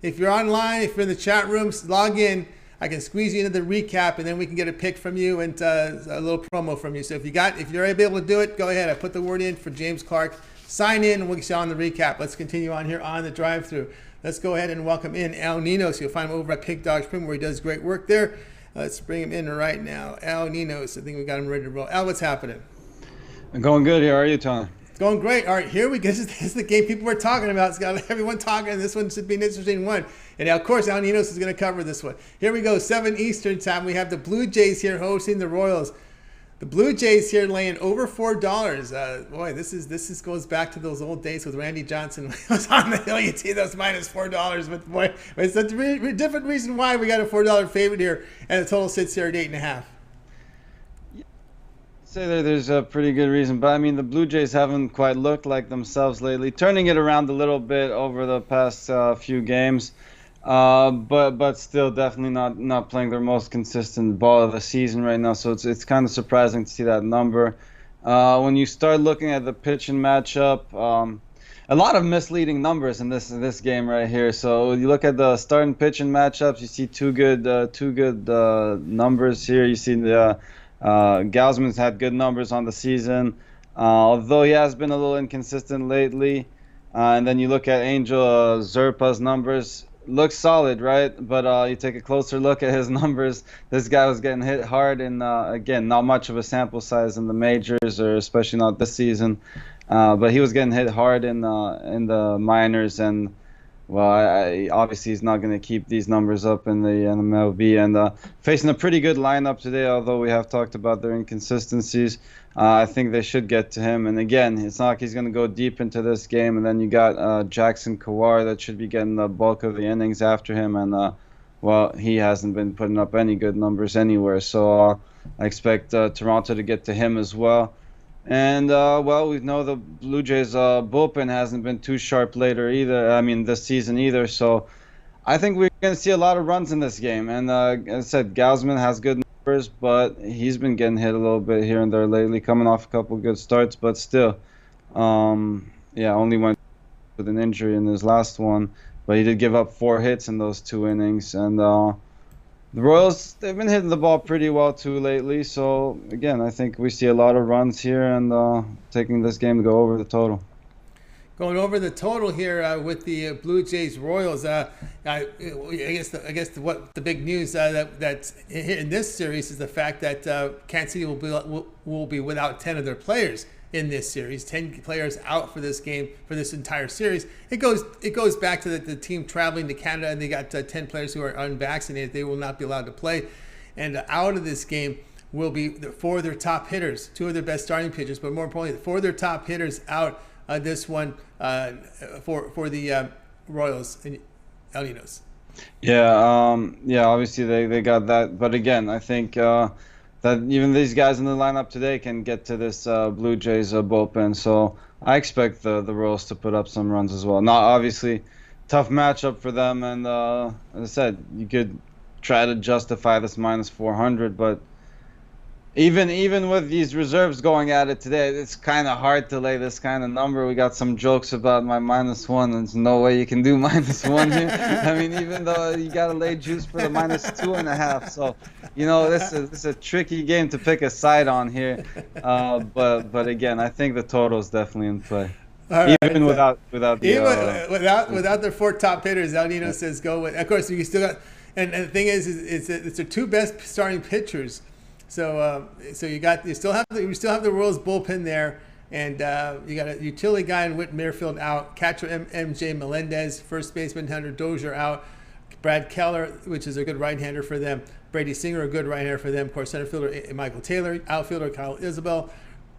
If you're online, if you're in the chat rooms, log in. I can squeeze you into the recap, and then we can get a pick from you and a little promo from you. So if you're able to do it, go ahead. I put the word in for James Clark. Sign in, and we'll get you on the recap. Let's continue on here on the drive-through. Let's go ahead and welcome in Ninos. You'll find him over at Pigdog Premium, where he does great work there. Let's bring him in right now. Ninos. I think we got him ready to roll. What's happening? I'm going good. How are you, Tom? It's going great. All right, here we go. This is the game people were talking about. It's got everyone talking. This one should be an interesting one. And of course, Ninos is going to cover this one. Here we go, 7 Eastern time. We have the Blue Jays here hosting the Royals. The Blue Jays here laying over $4. Boy, this goes back to those old days with Randy Johnson was on the hill. You see those minus $4, but boy, it's a different reason why we got a $4 favorite here, and the total sits here at 8.5. say that there's a pretty good reason, but I mean the Blue Jays haven't quite looked like themselves lately, turning it around a little bit over the past few games, but still definitely not playing their most consistent ball of the season right now. So it's kind of surprising to see that number. When you start looking at the pitching matchup, a lot of misleading numbers in this game right here. So you look at the starting pitching matchups, you see two good numbers here. You see the Gausman's had good numbers on the season, although he has been a little inconsistent lately. And then you look at Angel Zerpa's numbers, looks solid, right? But you take a closer look at his numbers. This guy was getting hit hard, and again, not much of a sample size in the majors, or especially not this season. But he was getting hit hard in the minors, and well, obviously he's not going to keep these numbers up in the MLB, and facing a pretty good lineup today. Although we have talked about their inconsistencies, I think they should get to him. And again, it's not like he's going to go deep into this game. And then you got Jackson Kawhi that should be getting the bulk of the innings after him, and well, he hasn't been putting up any good numbers anywhere. So I expect Toronto to get to him as well. And, well, we know the Blue Jays bullpen hasn't been too sharp this season either. So I think we're going to see a lot of runs in this game. And as I said, Gausman has good numbers, but he's been getting hit a little bit here and there lately, coming off a couple of good starts. But still, only went with an injury in his last one. But he did give up 4 hits in those 2 innings. And the Royals, they've been hitting the ball pretty well too lately. So again, I think we see a lot of runs here, and taking this game to go over the total. Going over the total here with the Blue Jays Royals. I guess what the big news that's in this series is the fact that Kansas City will be without 10 of their players in this series. 10 players out for this game, for this entire series. It goes back to the team traveling to Canada, and they got 10 players who are unvaccinated. They will not be allowed to play. And out of this game will be 4 of their top hitters, 2 of their best starting pitchers, but more importantly, 4 of their top hitters out this one for the Royals and El Ninos. Yeah, obviously they got that. But again, I think that even these guys in the lineup today can get to this Blue Jays bullpen. So I expect the Royals to put up some runs as well. Not obviously tough matchup for them, and as I said, you could try to justify this minus 400, but even with these reserves going at it today, it's kind of hard to lay this kind of number. We got some jokes about my -1. There's no way you can do -1 here. I mean, even though you got to lay juice for the -2.5. So, this is a tricky game to pick a side on here. But again, I think the total is definitely in play. Even without their 4 top hitters, El Nino says go with. Of course, you still got, and the thing is it's their 2 best starting pitchers. So you still have the Royals bullpen there, and you got a utility guy in Whit Merrifield out, catcher MJ Melendez, first baseman Hunter Dozier out, Brad Keller, which is a good right-hander for them, Brady Singer, a good right-hander for them, of course center fielder Michael Taylor, outfielder Kyle Isabel,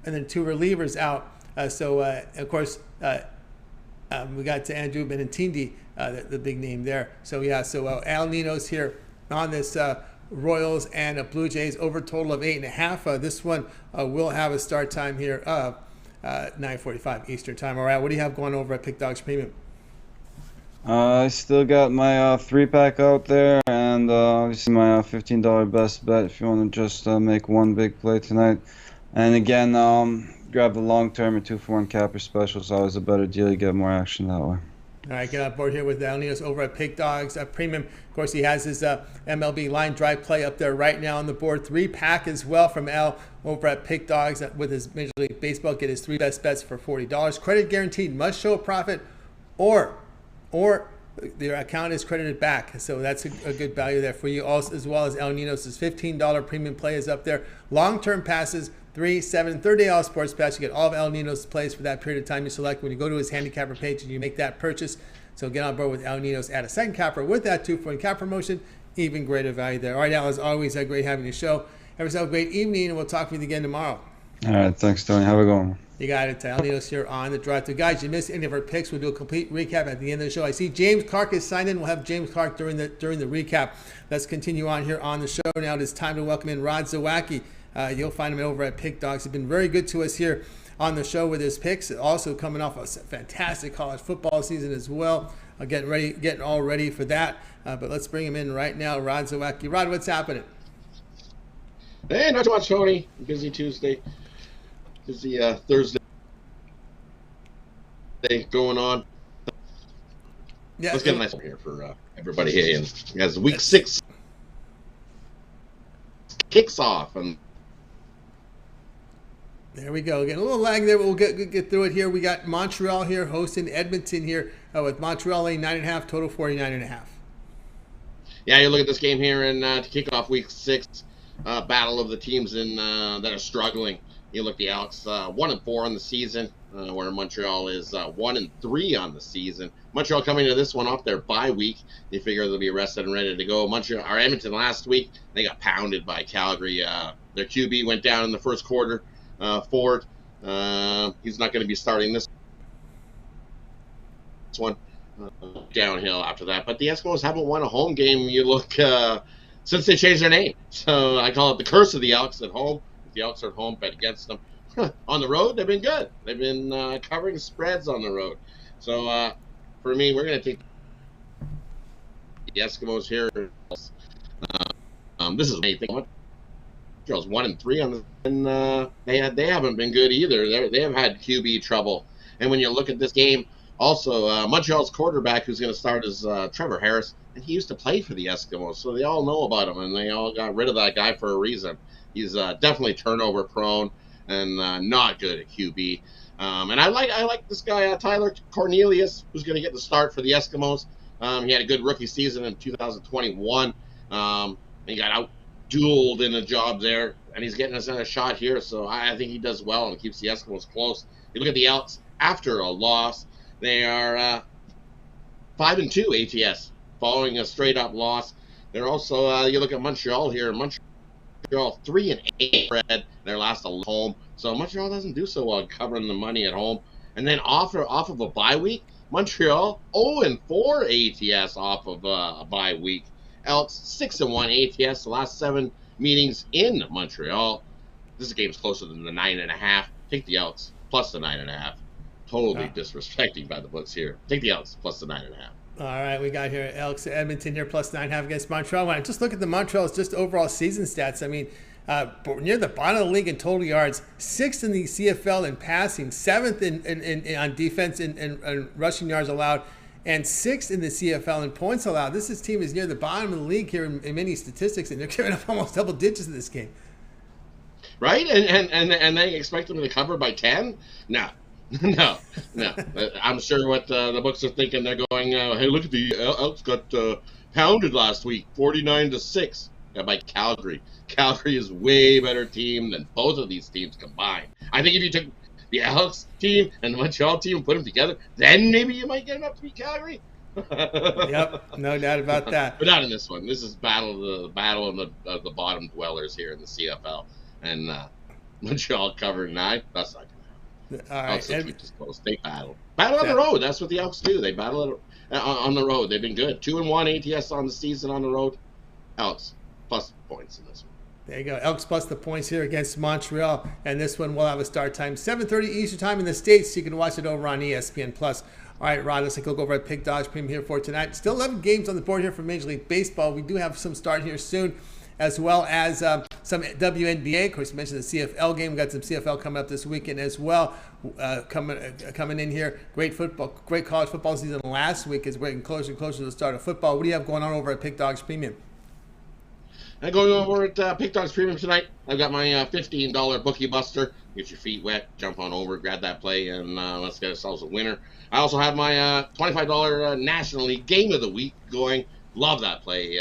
and then 2 relievers out. Of course we got to Andrew Benintendi, the big name there. So Al Ninos here on this Royals and Blue Jays over total of 8.5. This one will have a start time here of 9:45 Eastern time. All right, what do you have going over at Pigdog Premium? I still got my 3-pack out there, and obviously my $15 best bet if you want to just make one big play tonight. And again, grab the long-term or 2-for-1 capper special. It's always a better deal. You get more action that way. All right, get on board here with El Ninos over at Pigdog's Premium. Of course, he has his MLB line drive play up there right now on the board. 3-pack as well from Al over at Pigdog's with his Major League Baseball. Get his 3 best bets for $40. Credit guaranteed. Must show a profit, or their account is credited back. So that's a good value there for you. Also, as well as El Ninos' $15 premium play is up there. Long-term passes. 3, 7, $30 sports pass. You get all of El Ninos' plays for that period of time you select when you go to his handicapper page and you make that purchase. So get on board with El Ninos. Add a second capper with that 2-for-1 cap promotion. Even greater value there. All right, Al, as always, great having you show. Have yourself a great evening, and we'll talk with you again tomorrow. All right, thanks, Tony. Have a good one. You got it. El Ninos here on the drive. So, guys, you missed any of our picks. We'll do a complete recap at the end of the show. I see James Clark is signed in. We'll have James Clark during the recap. Let's continue on here on the show. Now it is time to welcome in Rod Zawacky. You'll find him over at Pickdogs. He's been very good to us here on the show with his picks. Also coming off a fantastic college football season as well. Getting all ready for that. But let's bring him in right now, Rod Zawacky. Rod, what's happening? Hey, not too much, Tony. Busy Tuesday. Busy Thursday going on. Yeah, let's get a nice one here for everybody here. And as week 6 kicks off, and there we go. Getting a little lag there, but we'll get through it here. We got Montreal here hosting Edmonton here with Montreal laying 9.5, total 49.5. Yeah, you look at this game here and to kick off week 6, battle of the teams in that are struggling. You look at the Elks, 1-4 on the season, where Montreal is 1-3 on the season. Montreal coming to this one off their bye week. They figure they'll be rested and ready to go. Edmonton last week, they got pounded by Calgary. Their QB went down in the first quarter. Ford, he's not going to be starting this one. Downhill after that. But the Eskimos haven't won a home game. You look since they changed their name. So I call it the curse of the Elks at home. If the Elks are at home, bet against them. On the road, they've been good. They've been covering spreads on the road. So for me, we're going to take the Eskimos here. This is anything. Montreal's 1-3 on the, and they haven't been good either. They have had QB trouble. And when you look at this game, also Montreal's quarterback who's going to start is Trevor Harris, and he used to play for the Eskimos, so they all know about him, and they all got rid of that guy for a reason. He's definitely turnover prone and not good at QB. And I like this guy Tyler Cornelius, who's going to get the start for the Eskimos. He had a good rookie season in 2021. He got out-dueled in a job there, and he's getting us a shot here. So I think he does well and keeps the Eskimos close. You look at the Elks after a loss. They are 5-2 ATS, following a straight-up loss. They're also, you look at Montreal here. Montreal 3-8 spread their last home. So Montreal doesn't do so well covering the money at home. And then off of a bye week, Montreal 0-4 ATS off of a bye week. Elks 6-1 ATS the last 7 meetings in Montreal. This game's closer than the 9.5. Take the Elks plus the 9.5. Totally disrespecting by the books here. Take the Elks plus the 9.5. All right, we got here Elks Edmonton here plus 9.5 against Montreal. When I just look at the Montreal's just overall season stats, I mean, near the bottom of the league in total yards, 6th in the CFL in passing, 7th in on defense and rushing yards allowed, and 6th in the CFL in points allowed. This team is near the bottom of the league here in many statistics, and they're giving up almost double digits in this game. Right? And they expect them to cover by 10? No. No. I'm sure what the books are thinking. They're going, hey, look at the Elks got pounded last week, 49-6 by Calgary. Calgary is a way better team than both of these teams combined. I think if you took the Elks team and the Montreal team and put them together, then maybe you might get enough to beat Calgary. Yep, no doubt about that. But not in this one. This is battle of the bottom dwellers here in the CFL, and Montreal covering 9. That's not going to happen. All right, keep this close. They battle on the road. That's what the Elks do. They battle on the road. They've been good. 2-1 ATS on the season on the road. Elks plus points in this one. There you go. Elks plus the points here against Montreal. And this one will have a start time 7:30 Eastern time in the States. So you can watch it over on ESPN+. All right, Rod, let's take a look over at Pigdog Premium here for tonight. Still 11 games on the board here for Major League Baseball. We do have some start here soon, as well as some WNBA. Of course, you mentioned the CFL game. We've got some CFL coming up this weekend as well. Coming in here. Great college football season last week is getting closer and closer to the start of football. What do you have going on over at Pigdog Premium? I'm going over at Pigdog Premium tonight. I've got my $15 bookie buster. Get your feet wet, jump on over, grab that play, and let's get ourselves a winner. I also have my $25 National League Game of the Week going. Love that play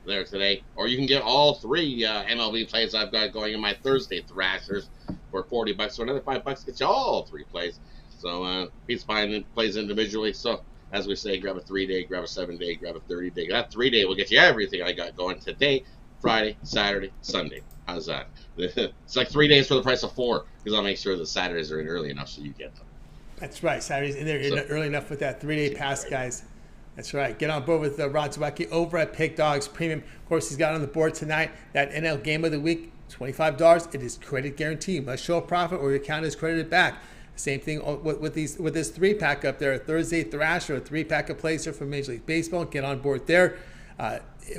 there today. Or you can get all 3 MLB plays I've got going in my Thursday Thrashers for $40. So another $5 gets you all 3 plays. So he's buying plays individually. So as we say, grab a 3-day, grab a 7-day, grab a 30-day. That 3-day will get you everything I got going today, Friday, Saturday, Sunday. How's that? It's like 3 days for the price of 4, because I'll make sure the Saturdays are in early enough so you get them. That's right. Saturdays in there early enough with that 3-day pass, guys. That's right. Get on board with Rod Zawacky over at Pigdog Premium. Of course, he's got on the board tonight that NL Game of the Week, $25. It is credit guarantee. You must show a profit or your account is credited back. Same thing with this 3-pack up there. Thursday Thrasher, a 3-pack of placer from Major League Baseball. Get on board there.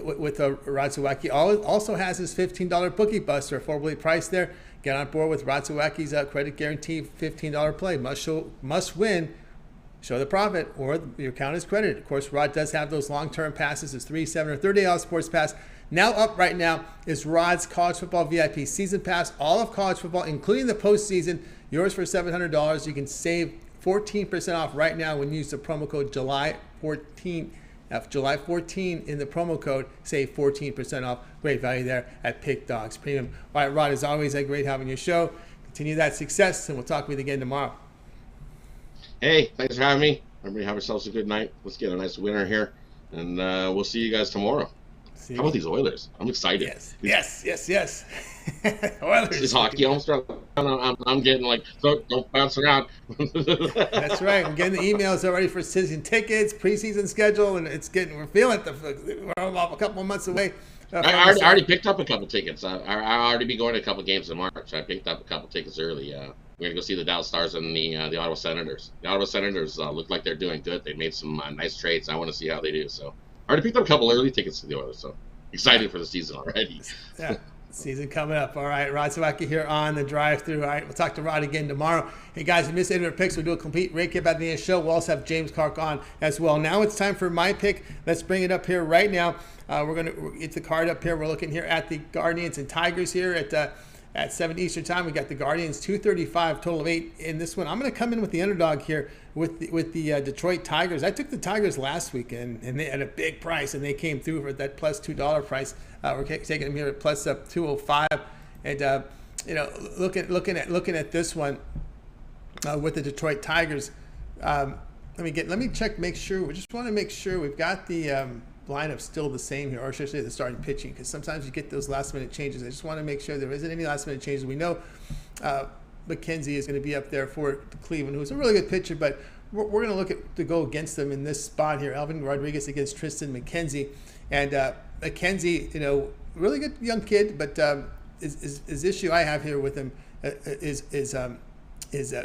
With Rod Zawacky. Also has his $15 bookie buster, affordably priced there. Get on board with Rod Zawacky's credit guarantee $15 play. Must win. Show the profit or your account is credited. Of course, Rod does have those long-term passes, his 3, 7, or 30-day sports pass. Now up right now is Rod's College Football VIP Season Pass. All of college football, including the postseason, yours for $700. You can save 14% off right now when you use the promo code July 14 in the promo code. Save 14% off. Great value there at Pickdog Premium. All right, Rod, as always, great having your show. Continue that success, and we'll talk with you again tomorrow. Hey, thanks for having me. Everybody have yourselves a good night. Let's get a nice winner here, and we'll see you guys tomorrow. How about these Oilers? I'm excited. Yes. Oilers. This hockey, I'm getting like, don't bounce around. That's right. I'm getting the emails already for season tickets, preseason schedule, and we're feeling it. We're a couple of months away. I already picked up a couple tickets. I already be going to a couple games in March. I picked up a couple tickets early. We're going to go see the Dallas Stars and the Ottawa Senators. The Ottawa Senators look like they're doing good. They made some nice trades. I want to see how they do. So I already picked up a couple early tickets to the Oilers. So excited for the season already. Yeah, season coming up. All right, Rod Zawacky here on the drive-through. All right, we'll talk to Rod again tomorrow. Hey, guys, if you missed any of our picks, we'll do a complete recap at the end of the show. We'll also have James Clark on as well. Now it's time for my pick. Let's bring it up here right now. We're going to get the card up here. We're looking here at the Guardians and Tigers here at 7 Eastern time. We got the Guardians 235, total of 8 in this one. I'm going to come in with the underdog here with the Detroit Tigers. I took the Tigers last week and they had a big price, and they came through for that plus $2 price. We're taking them here at plus 205, and looking at this one with the Detroit Tigers. Let me check, make sure. We just want to make sure we've got the lineup still the same here, or I should say the starting pitching, because sometimes you get those last minute changes. I just want to make sure there isn't any last minute changes. We know McKenzie is going to be up there for Cleveland, who's a really good pitcher, but we're going to look to go against them in this spot here. Alvin Rodriguez against Tristan McKenzie, and McKenzie, really good young kid, but his issue I have here with him is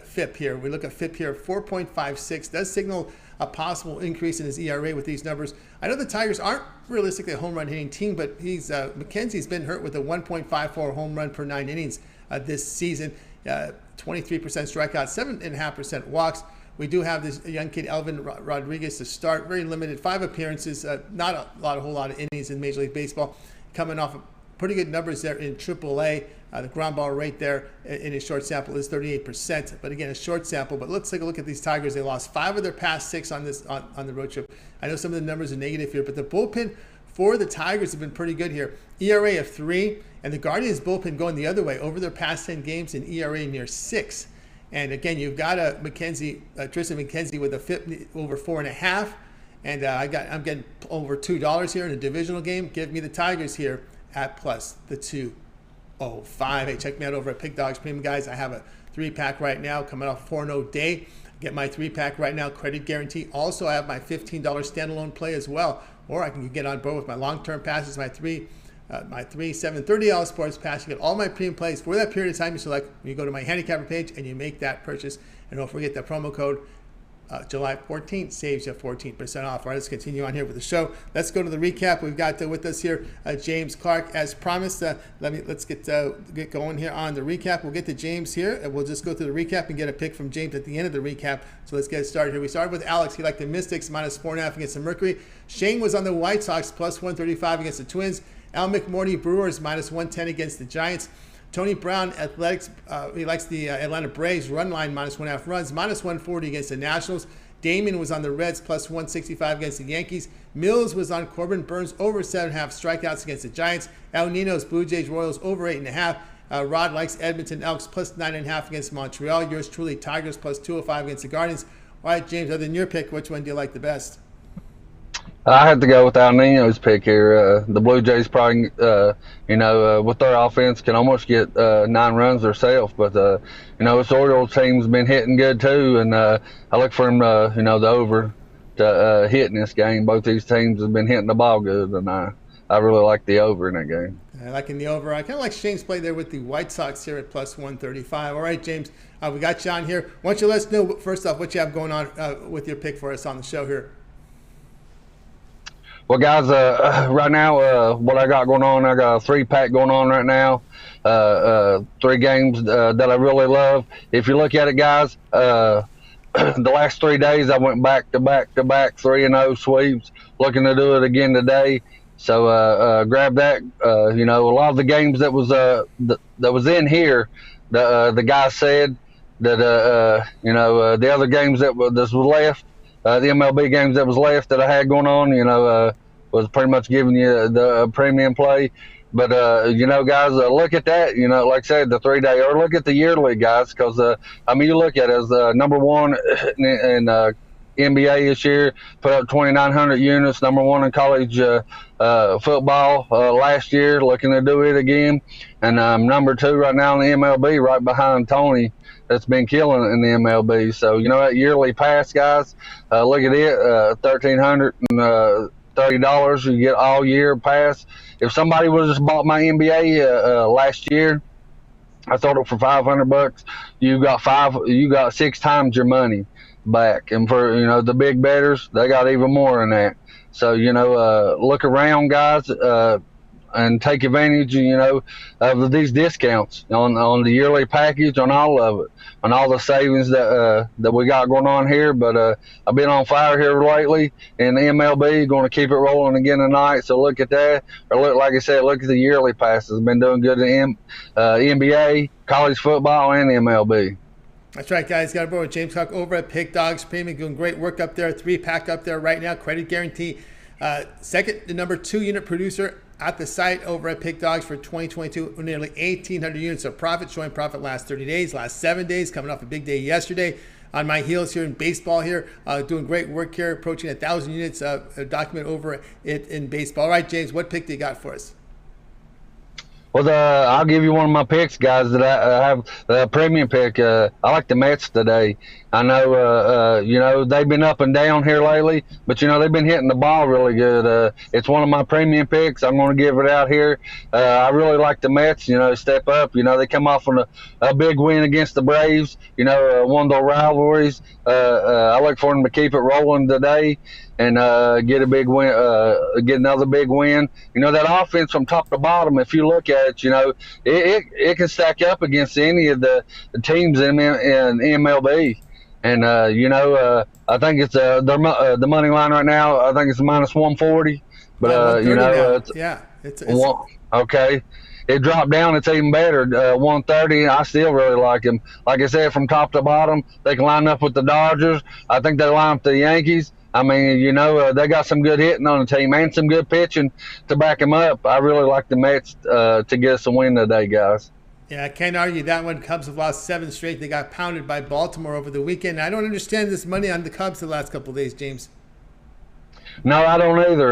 FIP here. We look at FIP here, 4.56 does signal a possible increase in his ERA with these numbers. I know the Tigers aren't realistically a home run hitting team, but McKenzie's been hurt with a 1.54 home run per 9 innings this season. 23% strikeouts, 7.5% walks. We do have this young kid, Alvin Rodriguez, to start. Very limited, 5 appearances, not a whole lot of innings in Major League Baseball. Coming off of pretty good numbers there in AAA. The ground ball rate there in his short sample is 38%. But again, a short sample. But let's take a look at these Tigers. They lost 5 of their past 6 on the road trip. I know some of the numbers are negative here, but the bullpen for the Tigers have been pretty good here. ERA of 3, and the Guardians bullpen going the other way over their past 10 games in ERA near 6. And again, you've got Tristan McKenzie with a FIP over 4.5, and I'm getting over $2 here in a divisional game. Give me the Tigers here at plus the 205. Hey, check me out over at Pickdog Premium, guys. I have a 3-pack right now coming off 4-0 day. Get my 3-pack right now, credit guarantee. Also, I have my $15 standalone play as well, or I can get on board with my long-term passes, my 3, 7, $30 sports pass. You get all my premium plays for that period of time. You select when you go to my handicapper page and you make that purchase. And don't forget that promo code July 14th saves you 14% off. All right, let's continue on here with the show. Let's go to the recap. We've got with us here James Clark, as promised. Let's get going here on the recap. We'll get to James here, and we'll just go through the recap and get a pick from James at the end of the recap. So let's get started here. We started with Alex. He liked the Mystics minus 4.5 against the Mercury. Shane was on the White Sox plus 135 against the Twins. Al McMordie, Brewers minus 110 against the Giants. Tony Brown, Athletics, he likes the Atlanta Braves run line minus 1.5 runs, minus 140 against the Nationals. Damian was on the Reds plus 165 against the Yankees. Millz was on Corbin Burnes over 7.5 strikeouts against the Giants. Ninos, Blue Jays, Royals over 8.5. Rod likes Edmonton Elks plus 9.5 against Montreal. Yours truly, Tigers plus 205 against the Guardians. All right, James, other than your pick, which one do you like the best? I have to go with Nino's pick here. The Blue Jays probably, with their offense, can almost get 9 runs themselves. But, this Orioles team's been hitting good too, and I look for him, the over to hit in this game. Both these teams have been hitting the ball good, and I really like the over in that game. I like in the over. I kind of like Shane's play there with the White Sox here at plus 135. All right, James, we got you on here. Why don't you let us know, first off, what you have going on with your pick for us on the show here? Well, guys, right now, what I got going on, I got a 3-pack going on right now. 3 games that I really love. If you look at it, guys, the last 3 days I went back to back 3-0 sweeps. Looking to do it again today. So grab that. You know, a lot of the games that was in here, the guy said that you know, the other games that was left. The MLB games that was left that I had going on, you know, was pretty much giving you the premium play. But, you know, guys, look at that, you know, like I said, the 3-day, or look at the yearly, guys, because, I mean, you look at it as number 1 in NBA this year, put up 2,900 units, number 1 in college football last year, looking to do it again. And number 2 right now in the MLB, right behind Tony. That's been killing it in the MLB. So, you know, that yearly pass, guys, look at it, $1,330 you get all year pass. If somebody would have just bought my NBA last year, I sold it for $500. You got 6 times your money back. And for, you know, the big bettors, they got even more than that. So, you know, look around, guys, and take advantage, you know, of these discounts on the yearly package, on all of it, on all the savings that we got going on here. But I've been on fire here lately in the MLB, going to keep it rolling again tonight. So look at that. Or look, like I said, look at the yearly passes. Been doing good in NBA, college football, and MLB. That's right, guys. Got a board with James Clark over at Pigdog Premium, doing great work up there. 3-pack up there right now. Credit guarantee. Second, the number 2 unit producer at the site over at Pickdogs for 2022, nearly 1,800 units of profit, showing profit last 30 days, last 7 days, coming off a big day yesterday. On my heels here in baseball here, doing great work here, approaching 1,000 units document over it in baseball. All right, James, what pick do you got for us? Well, I'll give you one of my picks, guys, that I have the premium pick. I like the Mets today. I know, you know, they've been up and down here lately, but, you know, they've been hitting the ball really good. It's one of my premium picks. I'm going to give it out here. I really like the Mets, you know, step up. You know, they come off on a big win against the Braves, you know, one of their rivalries. I look for them to keep it rolling today and get a big win, get another big win. You know, that offense from top to bottom, if you look at it, you know, it can stack up against any of the teams in MLB. And, you know, I think it's the money line right now, I think it's minus 140. But, you know, it's okay. It dropped down. It's even better, 130. I still really like him. Like I said, from top to bottom, they can line up with the Dodgers. I think they line up the Yankees. I mean, you know, they got some good hitting on the team and some good pitching to back them up. I really like the Mets to get us a win today, guys. Yeah, I can't argue that one. Cubs have lost 7 straight. They got pounded by Baltimore over the weekend. I don't understand this money on the Cubs the last couple of days, James. No, I don't either.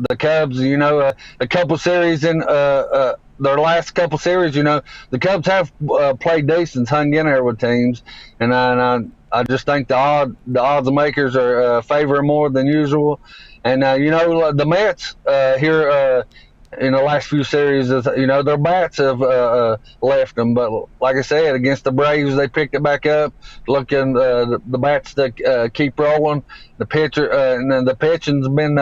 The Cubs, you know, a couple series in their last couple series, you know, the Cubs have played decent, hung in there with teams, and I just think the odds makers are favoring more than usual. And, you know, the Mets here in the last few series, you know, their bats have left them. But like I said, against the Braves, they picked it back up. Looking the bats to keep rolling. The pitcher and then the pitching's been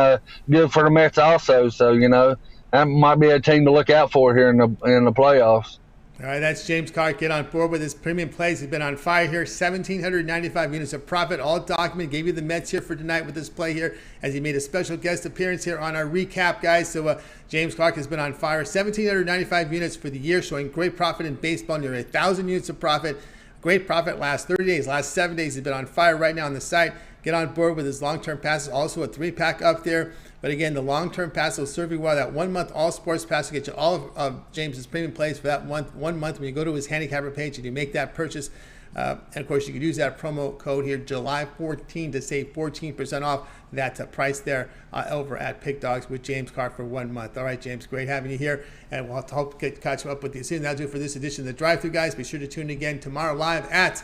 good for the Mets also. So, you know, that might be a team to look out for here in the playoffs. All right, that's James Clark. Get on board with his premium plays. He's been on fire here. 1,795 units of profit, all documented. Gave you the Mets here for tonight with this play here as he made a special guest appearance here on our recap, guys. So James Clark has been on fire. 1,795 units for the year, showing great profit in baseball. Nearly 1,000 units of profit. Great profit last 30 days. Last 7 days, he's been on fire right now on the site. Get on board with his long-term passes. Also a 3-pack up there. But again, the long-term pass will serve you well. That 1 month all sports pass will get you all of James's premium plays for that 1 month. When you go to his handicapper page and you make that purchase, and of course you could use that promo code here, July 14, to save 14% off that price there over at Pickdogs with James Clark for 1 month. All right, James, great having you here, and we'll hope to catch you up with you soon. That'll do it for this edition of the Drive-Thru, guys. Be sure to tune in again tomorrow live at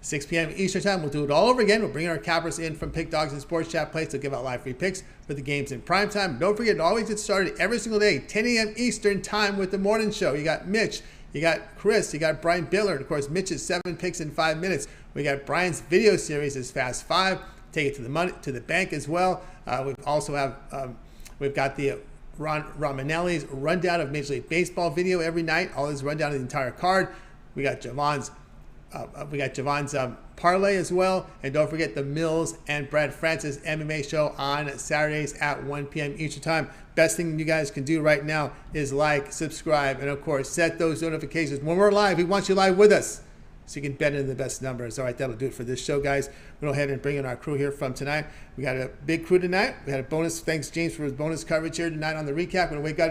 6 p.m. Eastern Time. We'll do it all over again. We'll bring our cappers in from Pickdogs and Sports Chat Plays to give out live free picks for the games in prime time. Don't forget to always get started every single day, 10 a.m. Eastern Time with the morning show. You got Mitch, you got Chris, you got Brian Billard. Of course, Mitch's 7 picks in 5 minutes. We got Brian's video series is Fast 5. Take it to the money, to the bank as well. We also have we've got the Ron Romanelli's rundown of Major League Baseball video every night. All his rundown of the entire card. We got Javon's parlay as well. And don't forget the Millz and Brad Francis MMA show on Saturdays at 1 p.m. Eastern Time. Best thing you guys can do right now is like, subscribe, and of course, set those notifications. When we're live, we want you live with us so you can bet in the best numbers. All right, that'll do it for this show, guys. We'll go ahead and bring in our crew here from tonight. We got a big crew tonight. We had a bonus. Thanks, James, for his bonus coverage here tonight on the recap. We're going to wake up